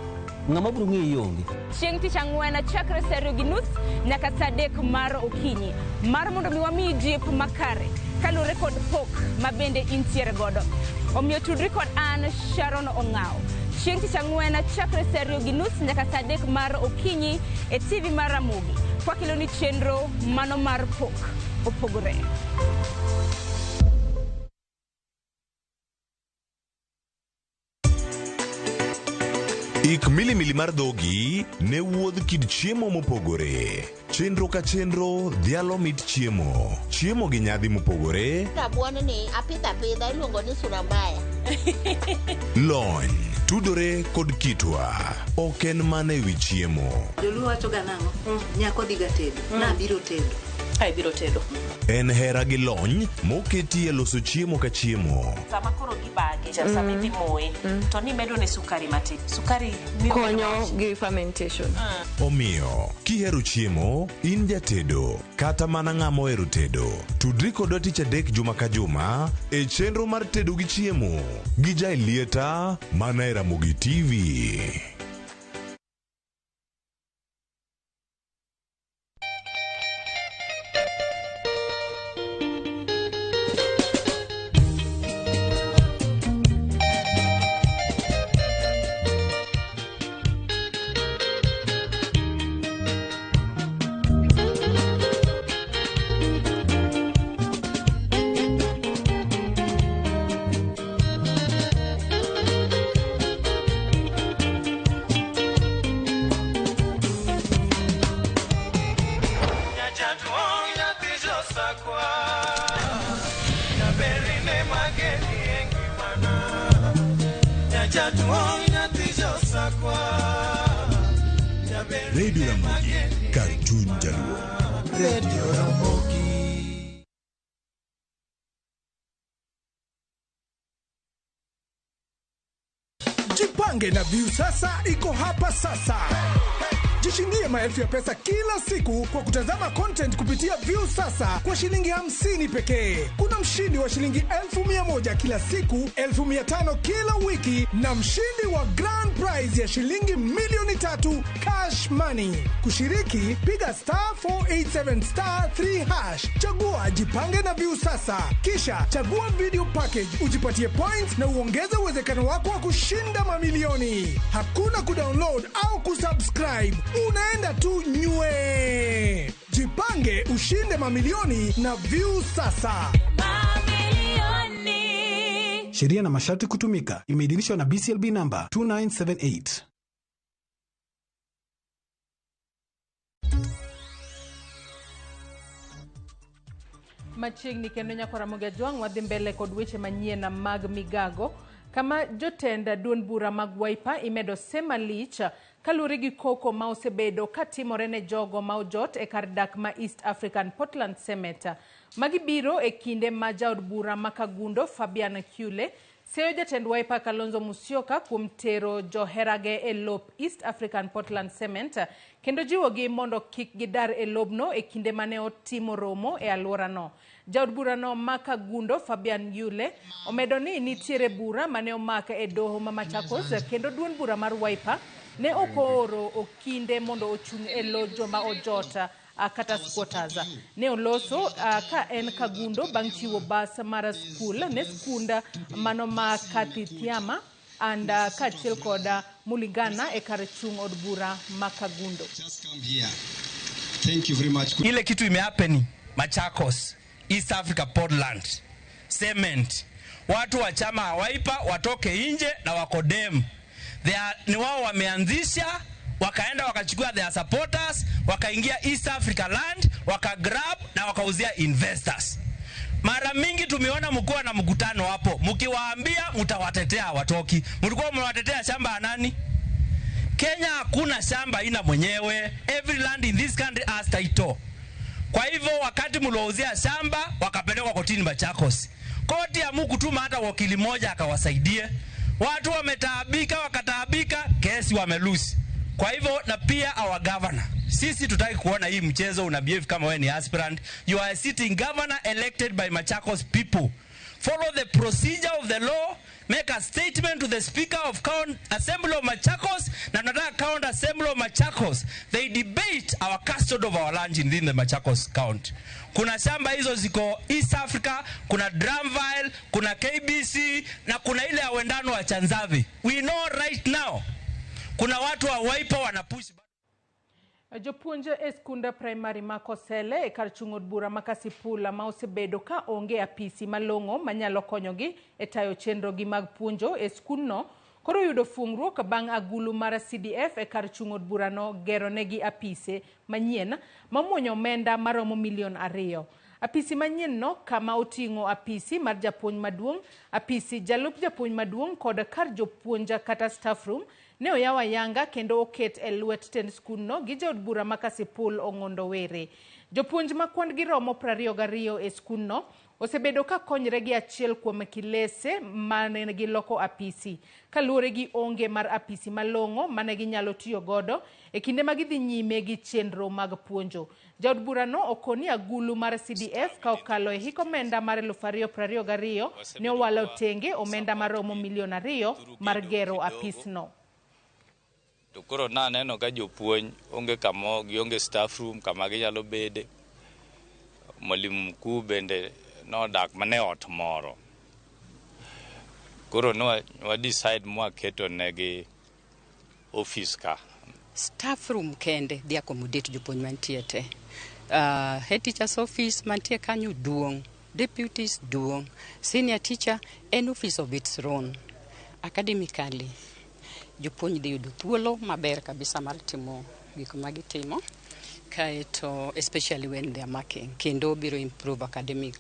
[SPEAKER 26] ng'ama biro ng'eyi onge.
[SPEAKER 24] Chieng' tich ang'wen chakre saa 2:30 nyaka saa 3 mar okinyi mar mondo mi wamiyi jip makare kalure kod pok ma bende intiere godo. Omiyo tudri kod an Sharon Ong'ao. Chieng' tich ang'wen chakre saa 2:30 nyaka saa 3 mar okinyi e TV mar Ramogi kwakilo ni chenro mano mar pok opogore.
[SPEAKER 23] Ik milimili mar dhogi ne wuodh kid chiemo mopogore. Chenro ka chenro dhialo mit chiemo. Chiemo gi nyadhi mopogore.
[SPEAKER 27] Rabuon ni apidha iluongo ni surambaya.
[SPEAKER 23] Lony tudore kod kitwa. Ok en mana ewi chiemo.
[SPEAKER 28] Joluo wacho ga nang'o? Nyako dhiga tedo. Na biro tedo. Ai biro tedo.
[SPEAKER 23] En hera gi lony moketi e loso chiemo ka chiemo.
[SPEAKER 28] Sama koro gibage, sama idhi moye, to ni medo ne sukari matin. Sukari konyo gi fermentation.
[SPEAKER 23] Omiyo, kihero chiemo, in jatedo, kata mana ng'ama ohero tedo. Tudri kodwa tich adek juma ka juma e chenro mar tedo gi chiemo. Gi Jailieta mana e Ramogi TV.
[SPEAKER 2] Radio Ramogi, Cartoon Jaluo. Radio Ramogi.
[SPEAKER 3] Jipange na View sasa iko hapa sasa. Jishindie maelfu ya pesa kila siku kwa kutazama content kupitia View sasa kwa shilingi 50 pekee. Kuna mshindi wa shilingi 1,100 kila siku, 1,500 kila wiki na mshindi wa grand prize ya shilingi milioni 3 cash money. Kushiriki, piga *487*3#. Chagua Jipange na View sasa. Kisha chagua video package, ujipatie points na uongeze uwezekano wako wa kushinda mamilioni. Hakuna kudownload au kusubscribe. Unaenda tu nywe. Jipange ushinde mamilioni na View sasa. Mamilioni. Sheria na masharti kutumika. Imeidhinishwa na BCLB number 2978.
[SPEAKER 1] Machiegni kendo nyako Ramogi Jwang' wadhi mbele kod weche manyien na mag Migago. Kama jotenda duond bura mag Wiper imedo sema lich kalure gi koko ma osebedo katimore ne jogo ma ojot e kar dak ma East African Portland Cement. Magibiro e kinde ma jaod bura makagundo Fabian Hule seyo jatend Wiper Kalonzo Musyoka kuom tero joherage e lop East African Portland Cement kendo jiwogi mondo kik gidar e lobno e kinde mane otimo romo e alwora no. Jaod bura no makagundo Fabian Hule omedo ni nitiere bura mane omaka e doho ma Machakos kendo duond bura mar Wiper ne okoro okinde mondo ochung' e lo joma ojota kata squatters. Ne oloso ka en Kagundo bang' chiwo bas mar skul ne skunda mano ma Kathithiama and kachiel koda Mulingana e kar chung' od bura ma Kagundo.
[SPEAKER 6] Thank you very much. Ile kitu imehappen Machakos, East Africa Portland Cement. Watu wa chama Wiper watoke nje na wakodem. Ni wao wameanzisha, wakaenda wakachukua their supporters, wakaingia East Africa land, wakagrab na wakauzia investors. Mara mingi tumeona mkuu na mkutano hapo, mkiwaambia mtawatetea watoki. Mlikuwa mnawatetea shamba ya nani? Kenya hakuna shamba ina mwenyewe. Every land in this country has title. Kwa hivyo wakati mlouzia shamba wakapelekwa kotini Machakos. Koti ya mkutuma hata wakili moja akawasaidie. Watu wametaabika, wakataabika, kesi wamelusi. Kwa hivyo na pia our governor. Sisi tutaki kuona hii mchezo unabehave kama wewe ni aspirant. You are a sitting governor elected by Machakos people. Follow the procedure of the law. Make a statement to the Speaker of County Assembly of Machakos na another County Assembly of Machakos. They debate our custody of our land in the Machakos County. Kuna shamba hizo ziko East Africa, kuna Dramville, kuna KBC na kuna ile ya wendano wa Chanzavi. We know right now kuna watu wa Wiper wanapush.
[SPEAKER 1] Jopuonje eskunda primary makosele e kar chung'od bura makasipula ma osebedo ka onge apisi malongo manyalo konyogi e tayo chenro gi mag puonjo e skunno koro yudo fungruok bang' agulu mar CDF e kar chung'od bura no gero negi apise manyien mamuonyo omenda maromo milion 2. Apisi manyien no kama oting'o apisi mar japuonj maduong', apisi jalup japuonj maduong' kod kar jopuonja kata staff room ne oyawa yanga kendo oket e lwet tend skunno gi jaod bura makasipul Ong'ondo Were. Jopuonj makwandgi romo 22 e skunno osebedo ka konyre gi achiel kuom kilese mane gi loko apisi kaluwore gi onge mar apisi malongo mane ginyalo tiyo godo e kinde ma gidhi nyime gi chenro mag puonjo. Jaod bura no okoni agulu mar CDF ka okalo e hik omenda mar 2022 ne owalo tenge omenda maromo milion 2 mar gero apisno.
[SPEAKER 7] To koro na neno ka jopuonj onge kamo gi onge staff room kama ginyalo bede. Mwalimu mkuu bende no dak mane ot moro. Koro no wa decide mwa keto negi office ka.
[SPEAKER 8] Staff room kende di accommodate jopuonj mantie te. Head teacher's office mantie kanyo duong, deputies duong, senior teacher en office of its own. Academically jopuonj de yudo thuolo maber kabisa mar timo gik ma gitimo kaeto especially when they are marking kendo biro improve academic.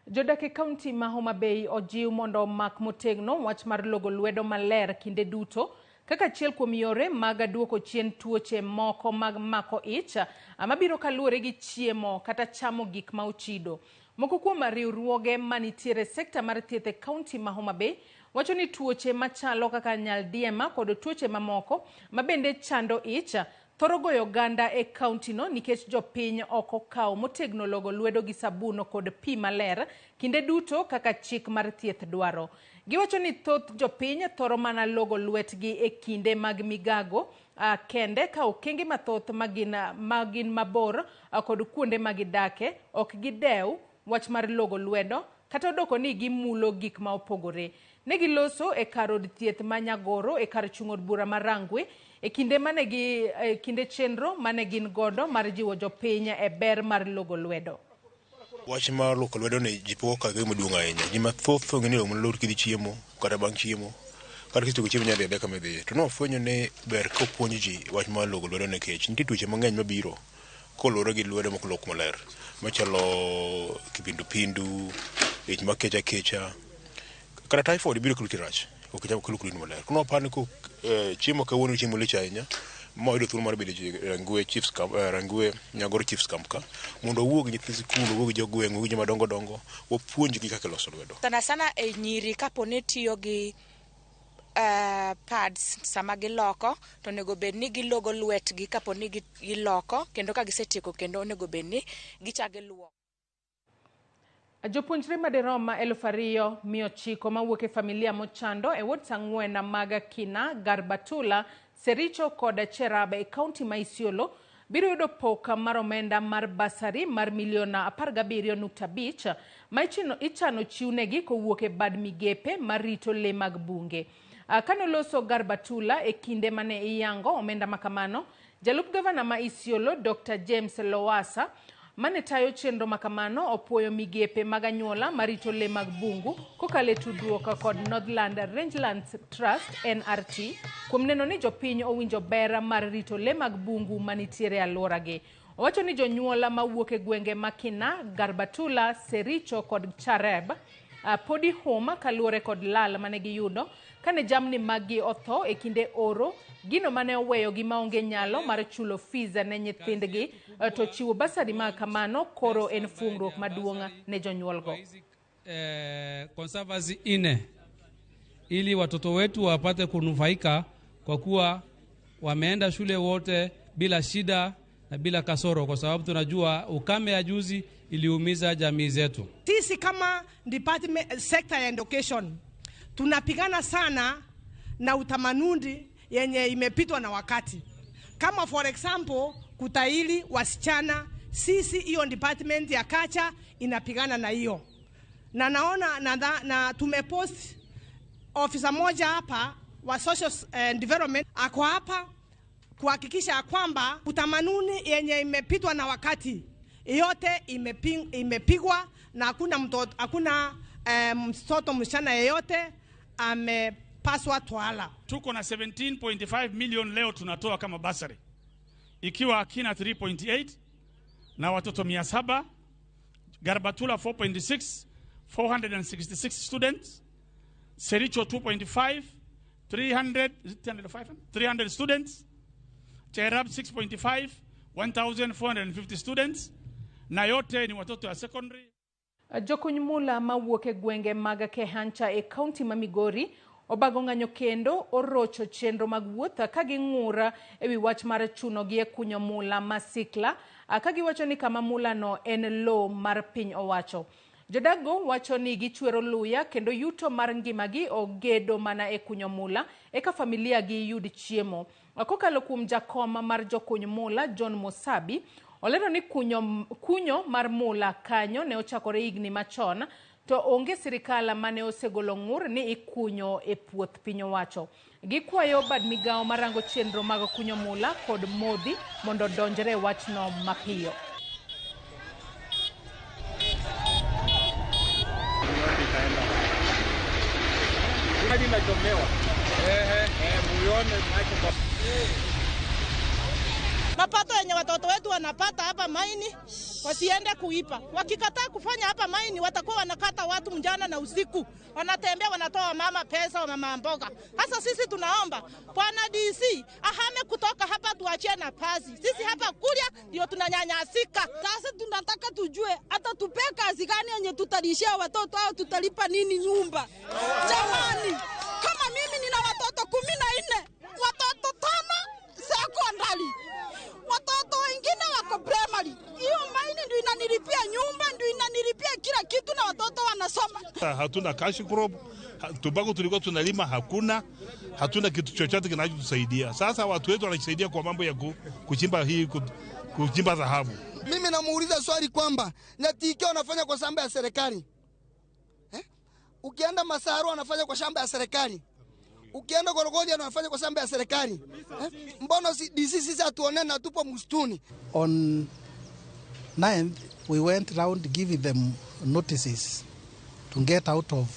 [SPEAKER 1] Jodak e kaunti ma Homa Bay ojiw mondo omak motegno wach mar logo lwedo maler kinde duto kaka achiel kuom yore mag duoko chien tuoche moko mag mako ich amabiro kaluwore gi chiemo kata chamo gik ma ochido. Moko kuom riwruoge manitiere sekta mar thieth e kaunti ma Homa Bay wacho ni tuoche machalo kaka nyaldiema kod tuoche mamoko mabende chando ich thoro goyo oganda e kaunti no nikech jopiny ok okawo motegno logo lwedo gi sabuno kod pi maler kinde duto kaka chik mar thieth dwaro. Giwacho ni thoth jopiny thoro mana logo lwetgi e kinde mag migago kende ka okenge mathoth magin mabor kod kuonde magidake ok gidew wach mar logo lwedo kata odoko ni gimulo gik ma opogore. Negiloso e kar od thieth ma Nyagoro e kar chung od bura marangwe e kinde chenro mane gin godo mar jiwo jopiny e ber mar logo lwedo.
[SPEAKER 9] Wach mar logo lwedo ne jipo ka gima duong' ahinya. Gima thoth ng'eni logo lwedo kidhi chiemo kata bang' chiemo kata kisiko chiemo nyadi adek kamedhi. To nofwenyo ne ber kopuonj ji wach mar logo lwedo nikech nitie tuoche mang'eny mabiro kolore gi lwedo mok lok maler machalo kipindupindu, ich makecha kecha kata typhoid biro kelo tirach ok kelo kulini maler. Kuno apani ko chiemo kawuono chiemo lich ahinya ma oyudo thuolo mar bedo rangwe chiefs camp rangwe Nyagoro chiefs camp ka mondo owuog nyithi skul owuog jogweng' owuog joma dongo wapuonjgi kaka loso lwedo.
[SPEAKER 10] Sana e nyiri kaponi tiyo gi pads sama giloko to nego bed ni gilogo lwetgi kaponi giloko kendo ka gisetieko kendo nego bed ni gichage luoko.
[SPEAKER 1] Jopuonjre maderoma 2,900 mawuok e familia mochando e ward Sang'wena mag Kina, Garbatula, Sericho kod Cheraba e kaunti ma Isiolo biro yudo pok mar omenda mar basari mar miliona 17.5 ma ichano chiwnegi kowuok e bad migepe mar rito le mag bunge. Kanoloso Garbatula e kinde mane iyango omenda makamano, jalup gavana ma Isiolo Dr. James Lowassa mane tayo chenro makamano opuoyo migepe mag anyuola marito le mag bungu kokale tudruok kod Northland Rangelands Trust NRT kuom neno ni jopiny owinjo ber mar rito le mag bungu manitiere alworagi. Owacho ni jonyuola mawuok e gwenge Makina, Garbatula, Sericho kod Chareb podi homa kaluwore kod lal mane giyudo kane jamni magi otho e kinde oro gino mane oweyo gi maonge nyalo mar chulo fiza ne nyithindgi to chiwo basari ma kamano koro en fungruok maduong' ne jonyuolgo.
[SPEAKER 11] Conservancy ili watoto wetu wapate kunufaika kwa kuwa wameenda shule wote bila shida na bila kasoro, kwa sababu tunajua ukame ya juzi iliumiza jamii zetu.
[SPEAKER 13] Sisi kama department sector ya education tunapigana sana na utamaduni yenye imepitwa na wakati. Kama for example kutaili wasichana, sisi hiyo department ya kacha inapigana na hiyo. Na naona na tumepost ofisa moja hapa wa social development ako hapa kuhakikisha kwamba utamaduni yenye imepitwa na wakati yote imepigwa na hakuna mtoto msichana yeyote amepaswa twala.
[SPEAKER 14] Tuko na 17.5 million leo tunatoa kama basari, ikiwa Kina 3.8 na watoto 700, Garbatula 4.6, 466 students, Sericho 2.5, 300 students, Cherab 6.5, 1,450 students, na yote ni watoto wa secondary.
[SPEAKER 1] Jokunyumula mawuok e gwenge mag Kehancha e kaunti ma Migori obago ng'anyo kendo orocho chenro mag wuoth ka ging'ura ewi wach mar chuno gi e kunyo mula masikla ka giwacho ni kama mula no en lo mar piny owacho. Jodago wacho ni gichwero luya kendo yuto mar ngimagi ogedo mana e kunyo mula eka familia gi yud chiemo. Kokalo kuom jakoma mar jokuny mula John Mosabi olero ni kunyo mar mula kanyo ne ochakore higni machon to onge sirikal mane osegolo ng'ur ni ikunyo e puoth piny owacho. Gikwayo bad migawo marango chenro mag kunyo mula kod modhi mondo donjre wachno mapiyo.
[SPEAKER 12] Mapato yenye watoto wetu wanapata hapa maini wasiende kuipa. Wakikataa kufanya hapa maini watakuwa wanakata watu mjana na usiku. Wanatembea wanatoa mama pesa wa mama mboga. Sasa sisi tunaomba Bwana DC ahame kutoka hapa tuachie nafasi. Sisi hapa Kuria ndio tunanyanyasika.
[SPEAKER 15] Sasa tunataka tujue hata tupe kazi gani yenye tutalishia watoto au tutalipa nini nyumba. Jamani, kama mimi nina watoto 14, watoto 5 sekondari. Watoto wengine wako primary. Hiyo maini ndio inanilipia nyumba, ndio inanilipia kila kitu na watoto wanasoma.
[SPEAKER 16] Hatuna cash crop, tumbaku tulikuwa tunalima hakuna, hatuna kitu chochote kinachotusaidia. Sasa watu wetu wanajisaidia kwa mambo ya kuchimba dhahabu.
[SPEAKER 17] Mimi namuuliza swali kwamba Natike wanafanya kwa shamba ya serikali. Ukienda Masaru wanafanya kwa shamba ya serikali. Ukienda Gorogoja wanafanya kwa shamba ya serikali. Mbona DC sisi atuone na tupo msituni?
[SPEAKER 18] On 9th we went round giving them notices to get out of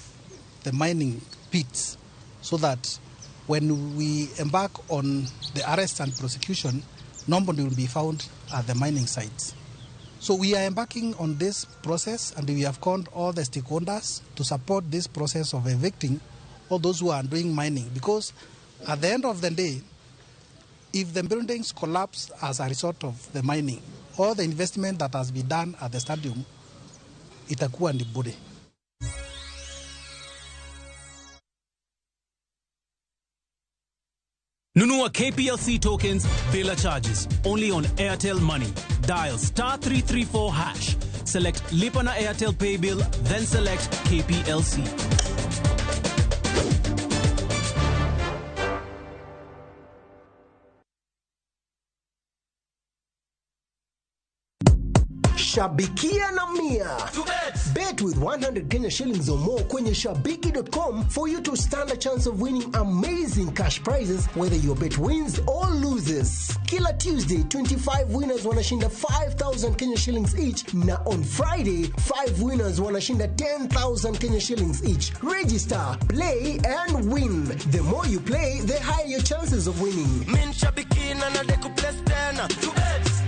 [SPEAKER 18] the mining pits so that when we embark on the arrest and prosecution, nobody will be found at the mining sites. So we are embarking on this process and we have called all the stakeholders to support this process of evicting all those who are doing mining, because at the end of the day, if the buildings collapse as a result of the mining, all the investment that has been done at the stadium, itakuwa ni bure.
[SPEAKER 19] Nunua KPLC tokens bila charges, only on Airtel Money. Dial *334#. Select Lipa na Airtel Pay Bill, then select KPLC.
[SPEAKER 20] Shabikia na Mia. Bet with 100 Kenya shillings or more kwenye shabiki.com for you to stand a chance of winning amazing cash prizes whether your bet wins or loses. Kila Tuesday, 25 winners wanashinda 5,000 Kenya shillings each, na on Friday, 5 winners wanashinda 10,000 Kenya shillings each. Register, play and win. The more you play, the higher your chances of winning.
[SPEAKER 21] Min shabiki na nadeku place tena.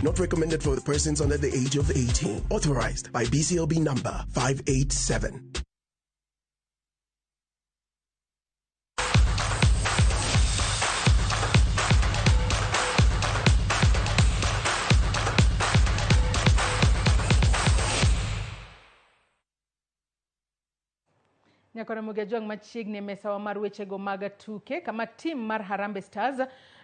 [SPEAKER 20] Not recommended for the persons under the age of 18. Authorized by BCLB number 587.
[SPEAKER 1] Nyakona Migago machiegni mesa wa mar weche go mag tuke kama tim mar Harambee Stars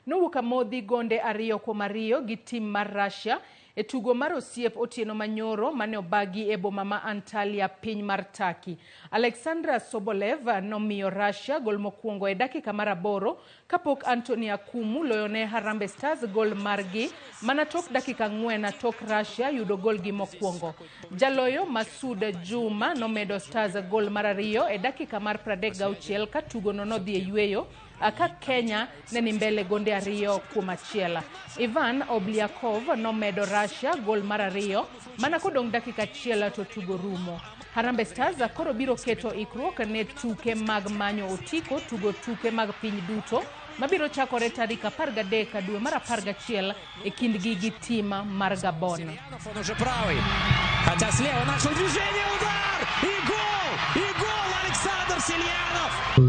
[SPEAKER 1] nowuok modhi gonde 2-2 gi tim mar Russia e tugo mar osiep otieno manyoro mane obagi e boma ma Antalya piny mar Turkey. Alexandra Sobolev nomiyo Russia gol mokwongo e dakika mar 8 kapok Anthony Akumu loyone Harambee Stars gol margi mana tok dakika 4 tok Russia yudo gol gi mokwongo. Jaloyo Masud Juma nomedo Stars gol mar 2 e dakika mar 36 ka tugo no nodhi e yweyo aka Kenya neni mbele gonde 2-1. Ivan Obliakov nomedo Russia gol mar 2 mana kodong dakika 1 to tugo rumo. Harambee Stars koro biro keto ikruok ne tuke mag manyo otiko tugo tuke mag piny duto mabiro chakore tarik 13 dwe mar 11 e kindgi gi tim mar Gabon.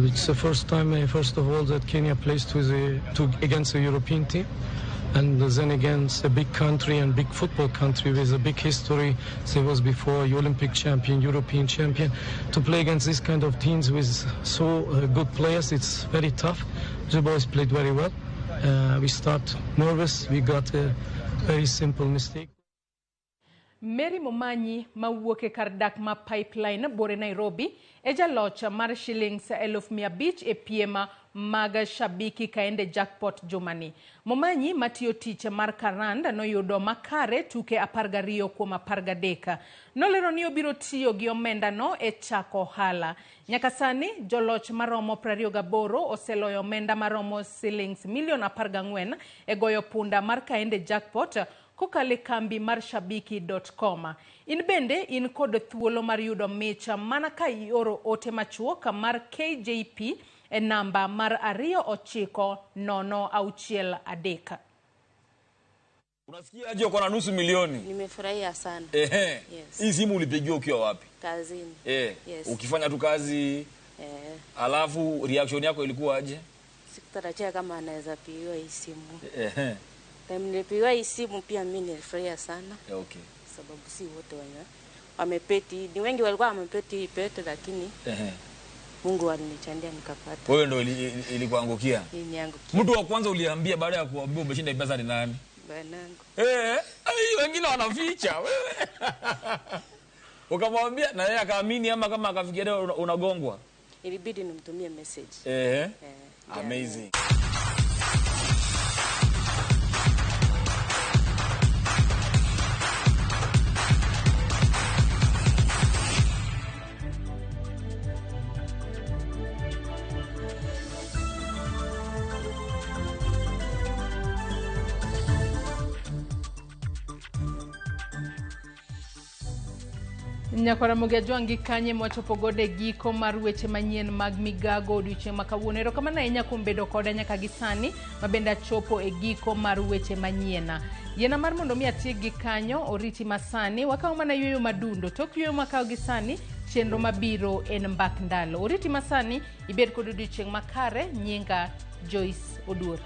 [SPEAKER 29] It's the first time, first of all, that Kenya placed against a European team, and then against a big country and big football country with a big history. There was before Olympic champion, European champion. To play against this kind of teams with so good players, it's very tough. The boys played very well. We start nervous. We got a very simple mistake.
[SPEAKER 1] Mary Momanyi mawuoke kardak ma pipeline bore Nairobi eja locha mar shillings 1,500 e piema maga shabiki kaende jackpot jumani. Momanyi matiyo tich mar karanda noyudo makare tuke 12 kuom 13. Nolero ni obiro tiyo gi omenda no e chako hala. Nyaka sani joloch maromo 28 oseloyo omenda maromo shillings milion 14 e goyo punda mar kaende jackpot kokale kambi mar shabiki.com. In bende in kod thuolo mar yudo micha mana ka ioro ote machuok mar KJP e namba mar 29063.
[SPEAKER 4] Unasikia aje uko na nusu milioni?
[SPEAKER 5] Nimefurahia sana.
[SPEAKER 4] Yes. Hii simu ulipigiwa ukiwa wapi?
[SPEAKER 5] Kazini.
[SPEAKER 4] Yes. Ukifanya tu kazi. Alafu reaction yako ilikuwa aje?
[SPEAKER 5] Sikutarajia kama anaweza pigiwa hii simu. Time nilipigiwa hii simu pia mimi nilifurahia sana.
[SPEAKER 4] Okay.
[SPEAKER 5] Sababu si wote wamepeti. Ni wengi walikuwa wamepeti hii pete lakini Mungu alinichandia nikapata.
[SPEAKER 4] Wewe ndio ilikuangukia?
[SPEAKER 5] Iliniangukia.
[SPEAKER 4] Mtu wa kwanza uliambia baada ya kuambiwa umeshinda pesa ni nani?
[SPEAKER 5] Bwanangu.
[SPEAKER 4] Wengine wanaficha wewe. Ukamwambia na yeye akaamini ama kama akafikiria unagongwa?
[SPEAKER 5] Ilibidi nimtumie message.
[SPEAKER 4] Amazing.
[SPEAKER 1] Nyakora Mugajwangi kanye mwachopo gode giko mar weche manyien mag Migago odiochieng' ma kawuono. Erokamano ahinya kuom bedo koda nyaka gisani mabende chopo e giko mar weche manyiena. Yiena mar mondo mi atiek gi kanyo oriti masani wakawo mana yueyo madundo tok yueyo makawo gisani chenro mabiro en mbak ndalo. Oriti masani ibed kod odiochieng' makare. Nyinga Joyce Oduor.